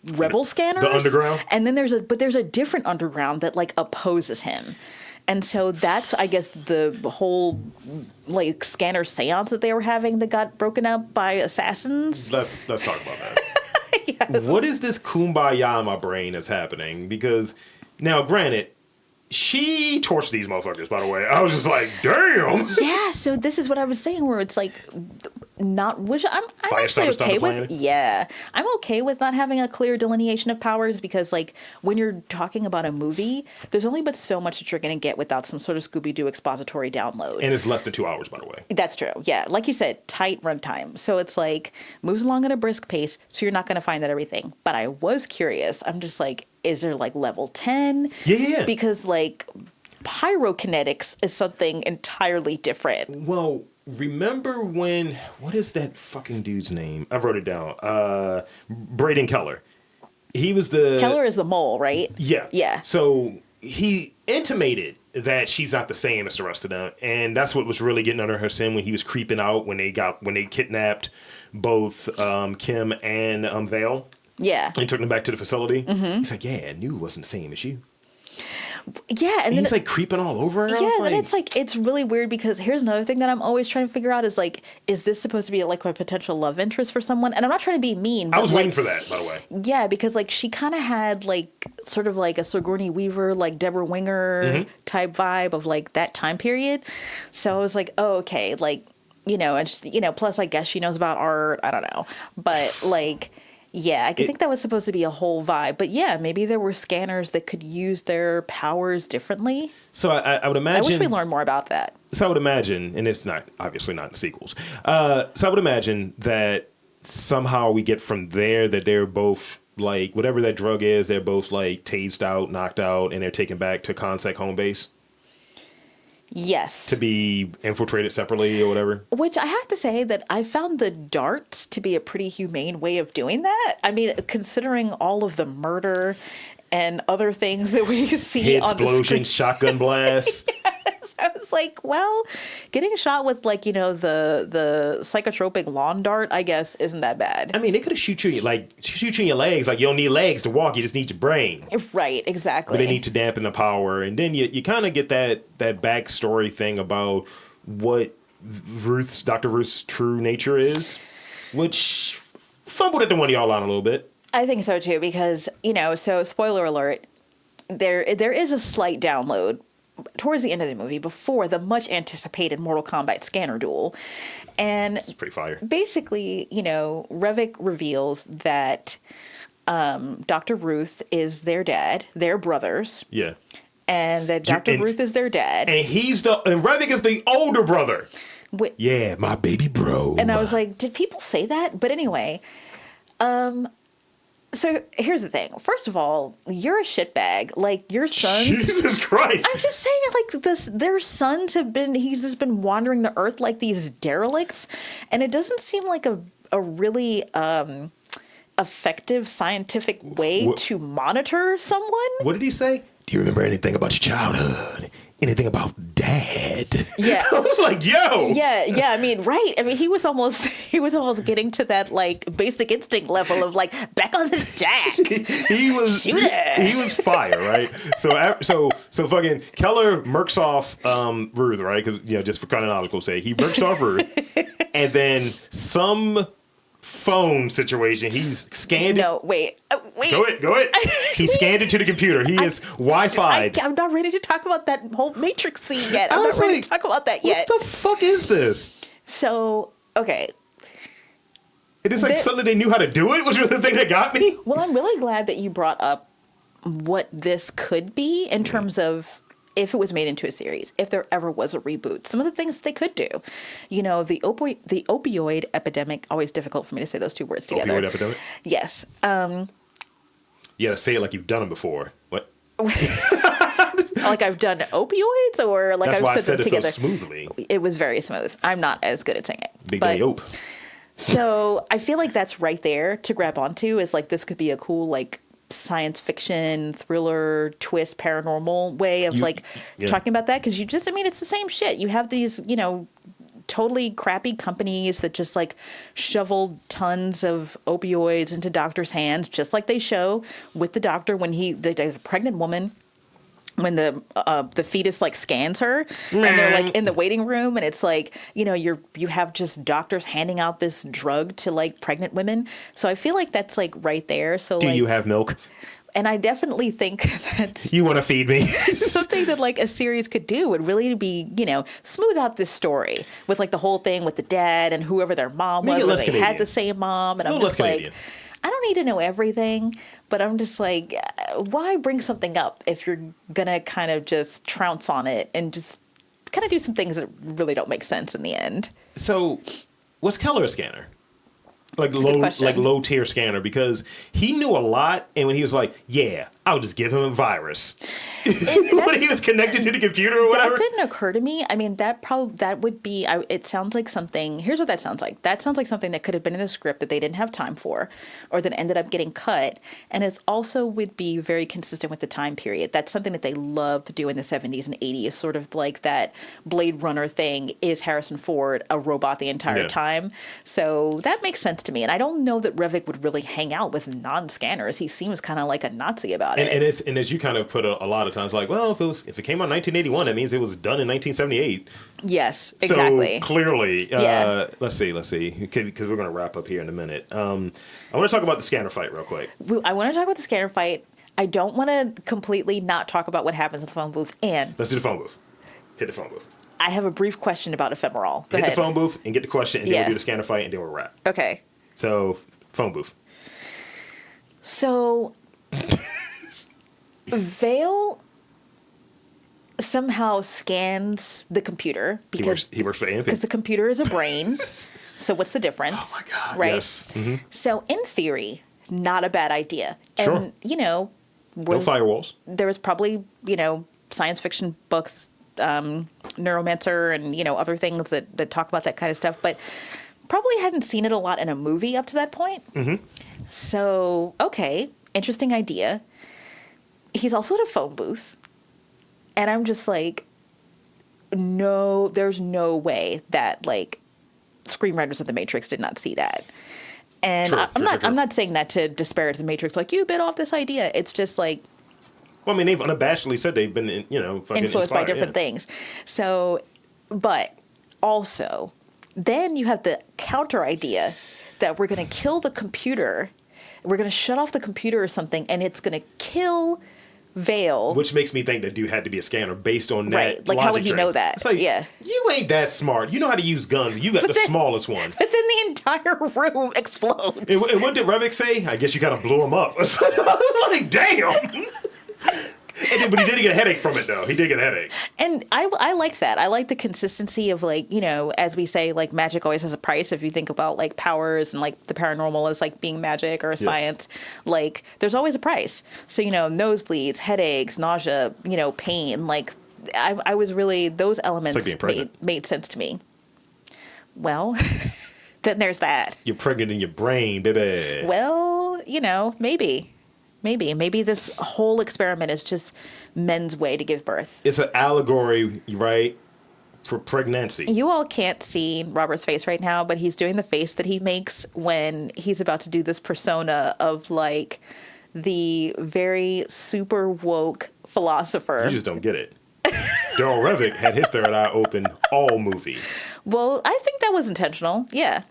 Rebel Scanners. The underground. And then there's a different underground that like opposes him. And so that's, I guess, the whole like scanner seance that they were having that got broken up by assassins. Let's talk about that. Yes. What is this kumbaya in my brain that's happening? Because now, granted, she torched these motherfuckers, by the way. I was just like, damn. Yeah, so this is what I was saying, where it's like, which I'm actually okay with. Yeah, I'm okay with not having a clear delineation of powers because, like, when you're talking about a movie, there's only but so much that you're going to get without some sort of Scooby-Doo expository download. And it's less than 2 hours, by the way. That's true. Yeah, like you said, tight runtime. So it's like moves along at a brisk pace, so you're not going to find out everything. But I was curious. I'm just like, is there like level 10? Yeah. Because like pyrokinetics is something entirely different. Well, remember what is that fucking dude's name? I wrote it down. Braden Keller. He was Keller is the mole, right? Yeah. Yeah. So he intimated that she's not the same as the rest of them. And that's what was really getting under her skin when he was creeping out when they kidnapped both Kim and Vale. Yeah. And took them back to the facility. Mm-hmm. He's like, yeah, I knew it wasn't the same as you. Yeah, And he's like creeping all over her. Yeah, and it's like, it's really weird because here's another thing that I'm always trying to figure out is like, is this supposed to be like my potential love interest for someone? And I'm not trying to be mean. I was waiting like, for that, by the way. Yeah, because like she kind of had like sort of like a Sigourney Weaver, like Deborah Winger type vibe of like that time period. So I was like, oh, okay, like, you know, and she, you know, plus I guess she knows about art. I don't know, but like. Yeah, I think that was supposed to be a whole vibe. But yeah, maybe there were scanners that could use their powers differently. So I would imagine... I wish we learned more about that. So I would imagine, and it's not, obviously not in the sequels. So I would imagine that somehow we get from there that they're both, like, whatever that drug is, they're both, like, tased out, knocked out, and they're taken back to Consec home base. Yes. To be infiltrated separately or whatever. Which I have to say that I found the darts to be a pretty humane way of doing that. I mean, considering all of the murder and other things that we see Head on the screen. explosion, shotgun blast. Yes, I was like, well, getting shot with like, you know, the psychotropic lawn dart, I guess, isn't that bad. I mean, they could have shoot you in your legs. Like, you don't need legs to walk. You just need your brain. Right, exactly. But they need to dampen the power. And then you kind of get that backstory thing about what Dr. Ruth's true nature is, which fumbled at the one y'all on a little bit. I think so too, because, you know, so spoiler alert, there is a slight download towards the end of the movie before the much anticipated Mortal Kombat scanner duel. And it's pretty fire. Basically, you know, Revik reveals that Dr. Ruth is their dad, they're brothers. Yeah. And that Dr. Ruth is their dad. And Revik is the older brother. Yeah, my baby bro. And I was like, did people say that? But anyway, so here's the thing. First of all, you're a shitbag. Like, your sons. Jesus Christ. I'm just saying, like, their sons he's just been wandering the earth like these derelicts. And it doesn't seem like a really effective scientific way to monitor someone. What did he say? Do you remember anything about your childhood? Anything about dad? Yeah. I was like, yo. Yeah. I mean, right. I mean, he was almost getting to that like basic instinct level of like back on the jack. he was fire, right? So fucking Keller murks off Ruth, right? Because, you know, just for chronological sake, he murks off Ruth, and then some phone situation. He's scanned. No, wait. Go ahead. He scanned it to the computer. He is Wi-Fi'd. I'm not ready to talk about that whole Matrix scene yet. I'm not ready to talk about that yet. What the fuck is this? So, okay. It is like something they knew how to do it, which was the thing that got me. Well, I'm really glad that you brought up what this could be in terms of if it was made into a series, if there ever was a reboot, some of the things that they could do. You know, the opioid epidemic, always difficult for me to say those two words together. Opioid epidemic? Yes. You gotta say it like you've done them before. What? Like I've done opioids, or like I've said them together. So smoothly. It was very smooth. I'm not as good at saying it. Big Daddy Ope. So I feel like that's right there to grab onto, is like this could be a cool like science fiction thriller twist paranormal way of talking about that, because I mean it's the same shit. You have these, you know, totally crappy companies that just like shoveled tons of opioids into doctors' hands, just like they show with the doctor when the pregnant woman, when the fetus like scans her and they're like in the waiting room, and it's like, you know, you have just doctors handing out this drug to like pregnant women. So I feel like that's like right there. So do you have milk? And I definitely think that's you want to feed me. Something that like a series could do would really be, you know, smooth out this story with like the whole thing with the dad and whoever their mom was, whether they had the same mom. And I'm just like, I don't need to know everything, but I'm just like, why bring something up if you're going to kind of just trounce on it and just kind of do some things that really don't make sense in the end? So was Keller a scanner? Like low tier scanner, because he knew a lot, and when he was like, yeah, I'll just give him a virus. When he was connected to the computer or whatever. That didn't occur to me. I mean, that would be, it sounds like something, here's what that sounds like. That sounds like something that could have been in the script that they didn't have time for, or that ended up getting cut. And it also would be very consistent with the time period. That's something that they loved to do in the 70s and 80s, sort of like that Blade Runner thing. Is Harrison Ford a robot the entire time? So that makes sense to me. And I don't know that Revik would really hang out with non-scanners. He seems kind of like a Nazi about about it. And as you kind of put a lot of times, like, well, if it came out in 1981, that means it was done in 1978. Yes, exactly. So clearly, Yeah. let's see, because we're going to wrap up here in a minute. I want to talk about the scanner fight real quick. I want to talk about the scanner fight. I don't want to completely not talk about what happens in the phone booth. And Let's do the phone booth. Hit the phone booth. I have a brief question about Ephemeral. Go Hit ahead. the phone booth and get the question, and then Yeah. we'll do the scanner fight, and then we'll wrap. Okay. So, phone booth. So, Vale somehow scans the computer because He works for AMP. the computer is a brain. So what's the difference? Oh my God! Right. Yes. Mm-hmm. So in theory, not a bad idea. Sure. And No firewalls. there was probably science fiction books, Neuromancer, and other things that talk about that kind of stuff, but probably hadn't seen it a lot in a movie up to that point. Mm-hmm. So okay, interesting idea. He's also at a phone booth, and I'm just like, no, there's no way that screenwriters of The Matrix did not see that. And True, I'm not saying that to disparage The Matrix, like you bit off this idea. It's just like, Well, I mean, they've unabashedly said they've been, fucking influenced by inspired, different things. So, but also, then you have the counter idea that we're going to kill the computer. We're going to shut off the computer or something, and it's going to kill Vale. Which makes me think that dude had to be a scanner based on that. Right. Like, how would he know that? It's like, Yeah. You ain't that smart. You know how to use guns. You got the smallest one. But then the entire room explodes. And what did Revik say? I guess you gotta blow him up. I was like, damn. But he did get a headache from it, though. He did get a headache. And I liked that. I like the consistency of as we say, magic always has a price. If you think about powers and the paranormal as being magic or science, there's always a price. So, nosebleeds, headaches, nausea, pain, I was really, those elements made sense to me. Well, then there's that. You're pregnant in your brain, baby. Well, maybe. Maybe this whole experiment is just men's way to give birth. It's an allegory, right, for pregnancy. You all can't see Robert's face right now, but he's doing the face that he makes when he's about to do this persona of the very super woke philosopher. You just don't get it. Daryl Revik had his third eye open all movie. Well, I think that was intentional. Yeah.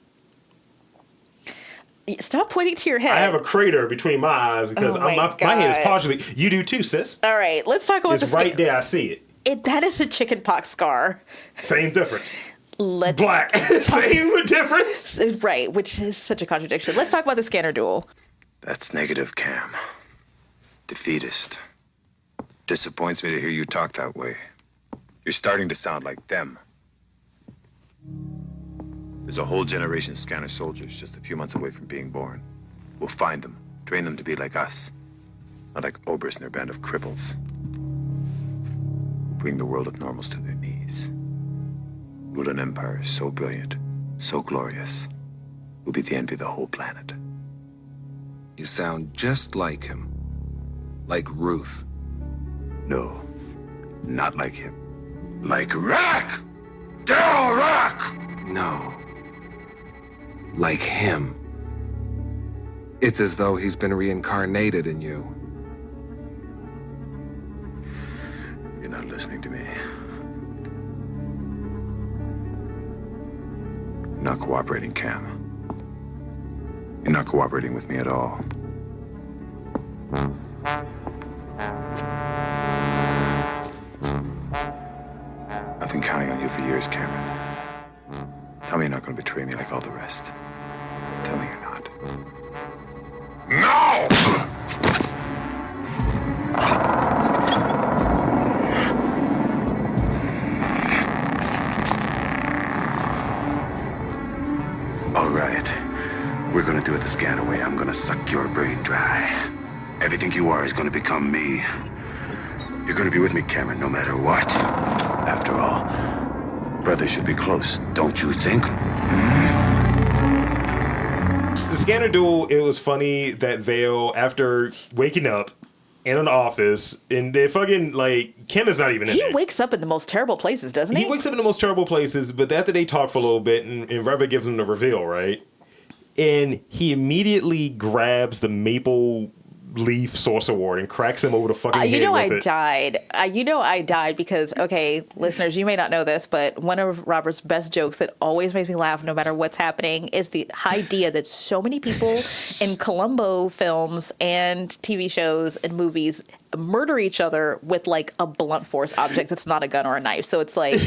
Stop pointing to your head. I have a crater between my eyes because Oh my my head is God. partially. You do too, sis. All right, let's talk about It's right there. I see it. That is a chickenpox scar. Same difference. Let's Black. Same difference. Right, which is such a contradiction. Let's talk about the scanner duel. That's negative, Cam. Defeatist. Disappoints me to hear you talk that way. You're starting to sound like them. There's a whole generation of scanner soldiers just a few months away from being born. We'll find them, train them to be like us. Not like Oberst and their band of cripples. Bring the world of normals to their knees. Rule an empire so brilliant, so glorious. We'll be the envy of the whole planet. You sound just like him. Like Ruth. No, not like him. Like Rack! Daryl Rack! No. Like him. It's as though he's been reincarnated in you. You're not listening to me. You're not cooperating, Cam. You're not cooperating with me at all. I've been counting on you for years, Cameron. Tell me you're not going to betray me like all the rest. Tell me you're not. No! All right. We're going to do it the scanner way. I'm going to suck your brain dry. Everything you are is going to become me. You're going to be with me, Cameron, no matter what. After all, brothers should be close, don't you think? The scanner duel, it was funny that Vale, after waking up in an office, and they fucking, Kim is not even in He there. wakes up in the most terrible places, doesn't he? He wakes up in the most terrible places, but after they talk for a little bit, and Revik gives him the reveal, right? And he immediately grabs the maple leaf Source Award and cracks him over the fucking head with it. Died. I died because, okay, listeners, you may not know this, but one of Robert's best jokes that always makes me laugh no matter what's happening is the idea that so many people in Columbo films and TV shows and movies murder each other with like a blunt force object that's not a gun or a knife. So it's like,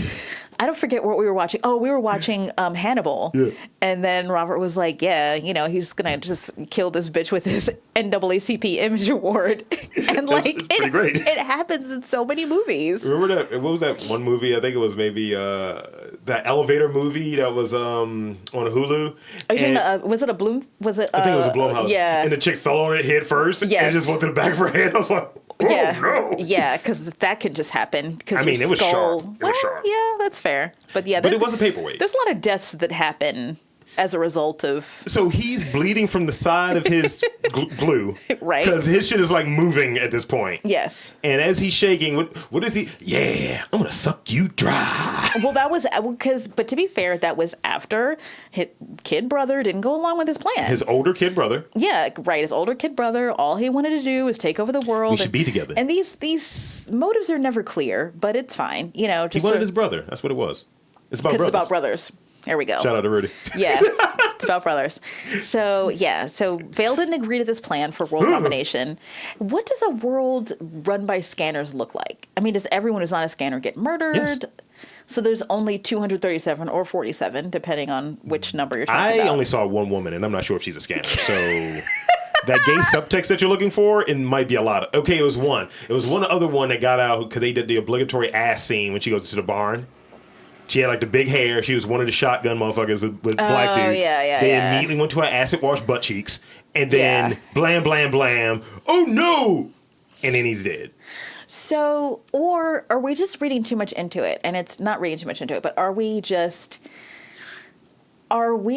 I don't forget what we were watching. Oh, we were watching Hannibal. Yeah. And then Robert was like, yeah, he's going to just kill this bitch with his NAACP Image Award. And like, it happens in so many movies. Remember that? What was that one movie? I think it was maybe that elevator movie that was on Hulu. Was it a Bloom? Was it? I think it was a Blumhouse. Yeah. And the chick fell on her head first. Yes. And just went to the back of her head. I was like, oh, no. Yeah, because that could just happen. I mean, it was sharp. It was sharp. Yeah, that's fair. But yeah, but it was a paperweight. There's a lot of deaths that happen as a result of. So he's bleeding from the side of his glue, right? Because his shit is like moving at this point. Yes. And as he's shaking, what is he? Yeah, I'm gonna suck you dry. Well, that was but to be fair, that was after his kid brother didn't go along with his plan. His older kid brother. Yeah, right. His older kid brother. All he wanted to do was take over the world. We should be together. And these motives are never clear, but it's fine. Just he wanted his brother. That's what it was. It's about brothers. It's about brothers. There we go. Shout out to Rudy. Yeah, it's about brothers. So Vale didn't agree to this plan for world domination. What does a world run by scanners look like? I mean, does everyone who's not a scanner get murdered? Yes. So there's only 237 or 47, depending on which number you're talking about. I only saw one woman, and I'm not sure if she's a scanner. So that gay subtext that you're looking for, it might be a lot. Okay, it was one. It was one other one that got out because they did the obligatory ass scene when she goes to the barn. She had like the big hair. She was one of the shotgun motherfuckers with black dude. They immediately went to her acid wash butt cheeks, and then blam, blam, blam. Oh no! And then he's dead. So, or are we just reading too much into it? And it's not reading too much into it, but are we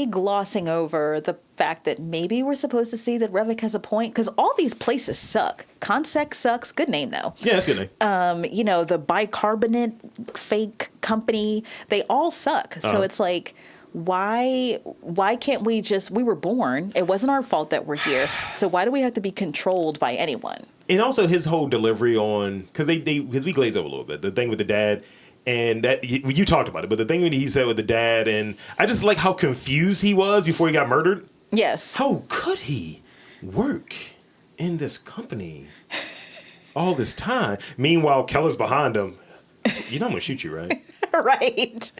glossing over the fact that maybe we're supposed to see that Revok has a point? Because all these places suck. Consec sucks. Good name, though. Yeah, that's a good name. The bicarbonate fake company, they all suck. So it's like, why can't we we were born. It wasn't our fault that we're here. So why do we have to be controlled by anyone? And also his whole delivery on, because we glazed over a little bit, the thing with the dad. And that you talked about it, but the thing that he said with the dad, and I just like how confused he was before he got murdered. Yes. How could he work in this company all this time? Meanwhile, Keller's behind him. You know I'm gonna shoot you, right? Right.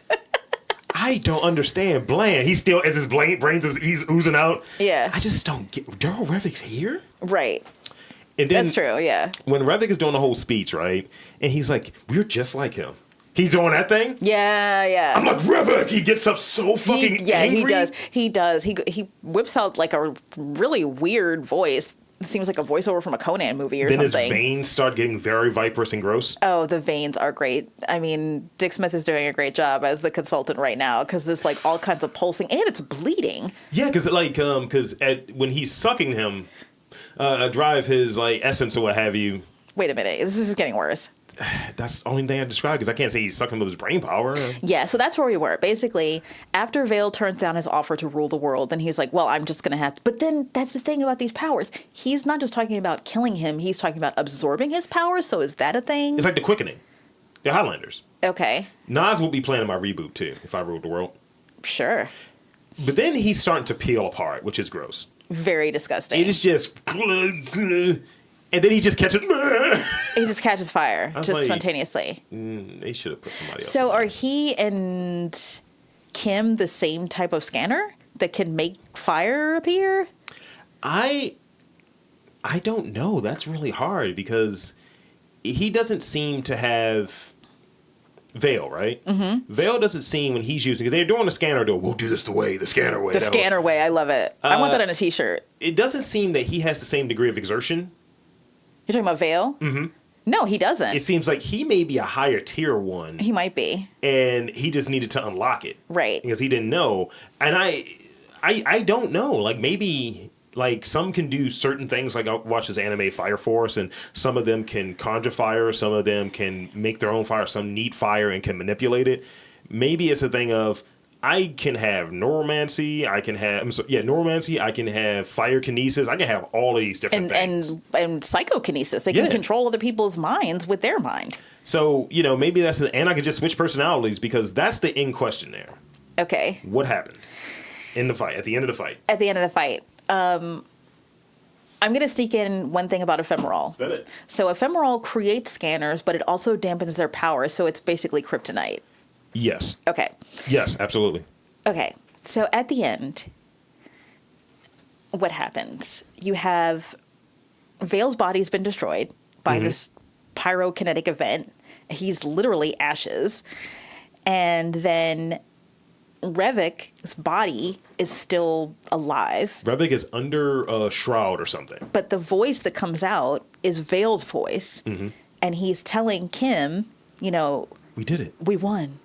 I don't understand. Bland. He still, as his brains is oozing out. Yeah. I just don't get. Daryl Revok's here. Right. And then, that's true. Yeah. When Revok is doing the whole speech, right, and he's like, "We're just like him." He's doing that thing? Yeah. I'm like, Revok! He gets up so fucking angry. He does. He whips out like a really weird voice. It seems like a voiceover from a Conan movie or something. Then his veins start getting very viperous and gross. Oh, the veins are great. I mean, Dick Smith is doing a great job as the consultant right now because there's like all kinds of pulsing and it's bleeding. Yeah, because when he's sucking him, drive his like essence or what have you. Wait a minute, this is getting worse. That's the only thing I described because I can't say he's sucking with his brain power. Yeah, so that's where we were. Basically, after Vale turns down his offer to rule the world, then he's like, well, I'm just going to have to. But then that's the thing about these powers. He's not just talking about killing him. He's talking about absorbing his powers. So is that a thing? It's like the quickening. They're Highlanders. Okay. Nas will be playing my reboot, too, if I ruled the world. Sure. But then he's starting to peel apart, which is gross. Very disgusting. It is just... And then he just catches... He just catches fire, just like, spontaneously. They should have put somebody else. So are he and Kim the same type of scanner that can make fire appear? I don't know. That's really hard because he doesn't seem to have... Vale, right? Mm-hmm. Vale doesn't seem when he's using... Because they're doing the scanner, we'll do this the scanner way. The scanner way, I love it. I want that on a t-shirt. It doesn't seem that he has the same degree of exertion. You're talking about Vale? Mm-hmm. No, he doesn't. It seems like he may be a higher tier one. He might be. And he just needed to unlock it. Right. Because he didn't know. And I don't know. Like, maybe... Like, some can do certain things. Like, I watch this anime Fire Force, and some of them can conjure fire. Some of them can make their own fire. Some need fire and can manipulate it. Maybe it's a thing of, I can have neuromancy. I can have neuromancy. I can have fire kinesis. I can have all of these different things. And psychokinesis. They can control other people's minds with their mind. So, maybe that's and I could just switch personalities because that's the in question there. Okay. What happened in the fight, at the end of the fight? At the end of the fight. I'm going to sneak in one thing about ephemeral. It. So ephemeral creates scanners, but it also dampens their power, so it's basically kryptonite. Yes. Okay. Yes, absolutely. Okay. So at the end, what happens? You have Vale's body's been destroyed by this pyrokinetic event. He's literally ashes. And then Revik's body is still alive. Revik is under a shroud or something. But the voice that comes out is Vale's voice. And he's telling Kim, we did it. We won.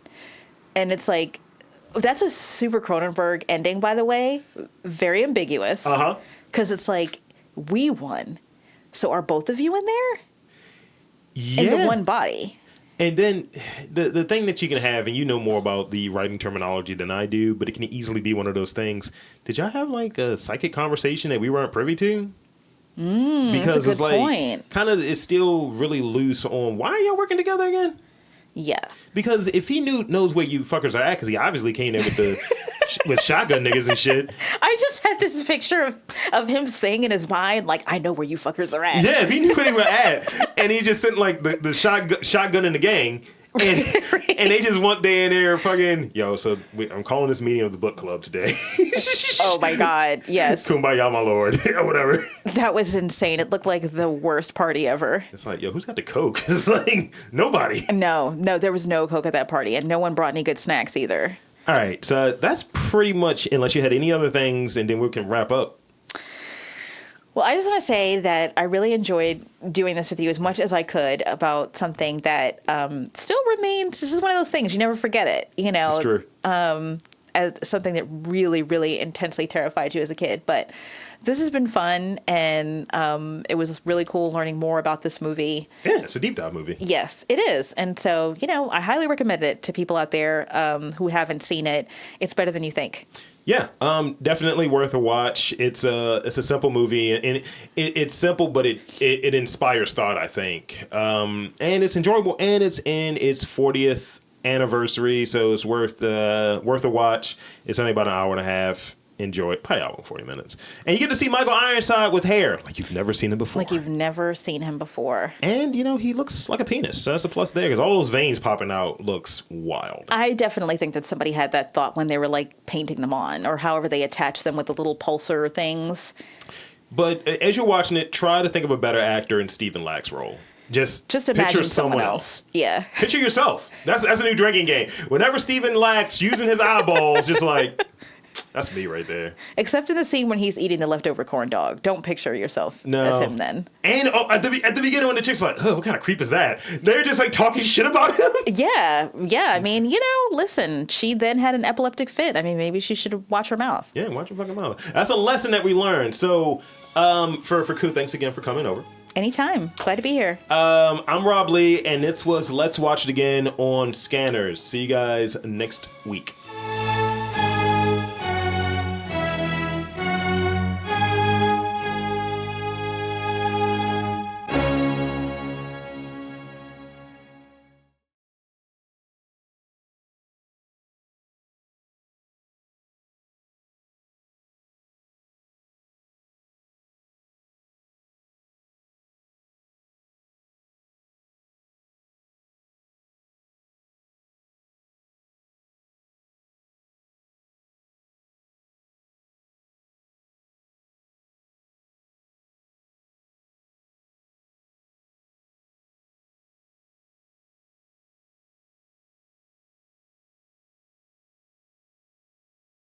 And it's like, that's a super Cronenberg ending, by the way. Very ambiguous. Because it's like, we won. So are both of you in there? Yeah. In the one body. And then the thing that you can have, and you know more about the writing terminology than I do, but it can easily be one of those things. Did y'all have like a psychic conversation that we weren't privy to? Because that's a it's good like point. kind of it's still really loose on why are y'all working together again? Yeah. Because if he knows where you fuckers are at, because he obviously came in with the with shotgun niggas and shit. I just had this picture of him saying in his mind, like, I know where you fuckers are at. Yeah, if he knew where they were at, and he just sent like the shotgun in the gang, and and they just went there and they're fucking I'm calling this meeting of the book club today. Oh my God, yes. Kumbaya, my lord, or whatever. That was insane. It looked like the worst party ever. It's like, who's got the coke? It's like nobody. No, there was no coke at that party, and no one brought any good snacks either. All right, so that's pretty much, unless you had any other things, and then we can wrap up. Well, I just want to say that I really enjoyed doing this with you as much as I could about something that still remains. This is one of those things, you never forget it, That's true. As something that really, really intensely terrified you as a kid. But this has been fun, and it was really cool learning more about this movie. Yeah, it's a deep dive movie. Yes, it is. And so, I highly recommend it to people out there who haven't seen it. It's better than you think. Yeah, definitely worth a watch. It's a simple movie, and it's simple, but it inspires thought, I think. And it's enjoyable, and it's in its 40th anniversary, so it's worth a watch. It's only about an hour and a half. Enjoy it. Probably hour and 40 minutes. And you get to see Michael Ironside with hair like you've never seen him before. Like you've never seen him before. And, he looks like a penis. So that's a plus there because all those veins popping out looks wild. I definitely think that somebody had that thought when they were like painting them on or however they attach them with the little pulsar things. But as you're watching it, try to think of a better actor in Stephen Lack's role. Just imagine picture someone else. Yeah. Picture yourself. That's a new drinking game. Whenever Stephen Lack's using his eyeballs, just like... That's me right there. Except in the scene when he's eating the leftover corn dog. Don't picture yourself as him then. And at the beginning when the chick's like, what kind of creep is that? They're just like talking shit about him? Yeah. I mean, listen, she then had an epileptic fit. I mean, maybe she should watch her mouth. Yeah, watch her fucking mouth. That's a lesson that we learned. So, for Ku, thanks again for coming over. Anytime. Glad to be here. I'm Rob Lee, and this was Let's Watch It Again on Scanners. See you guys next week.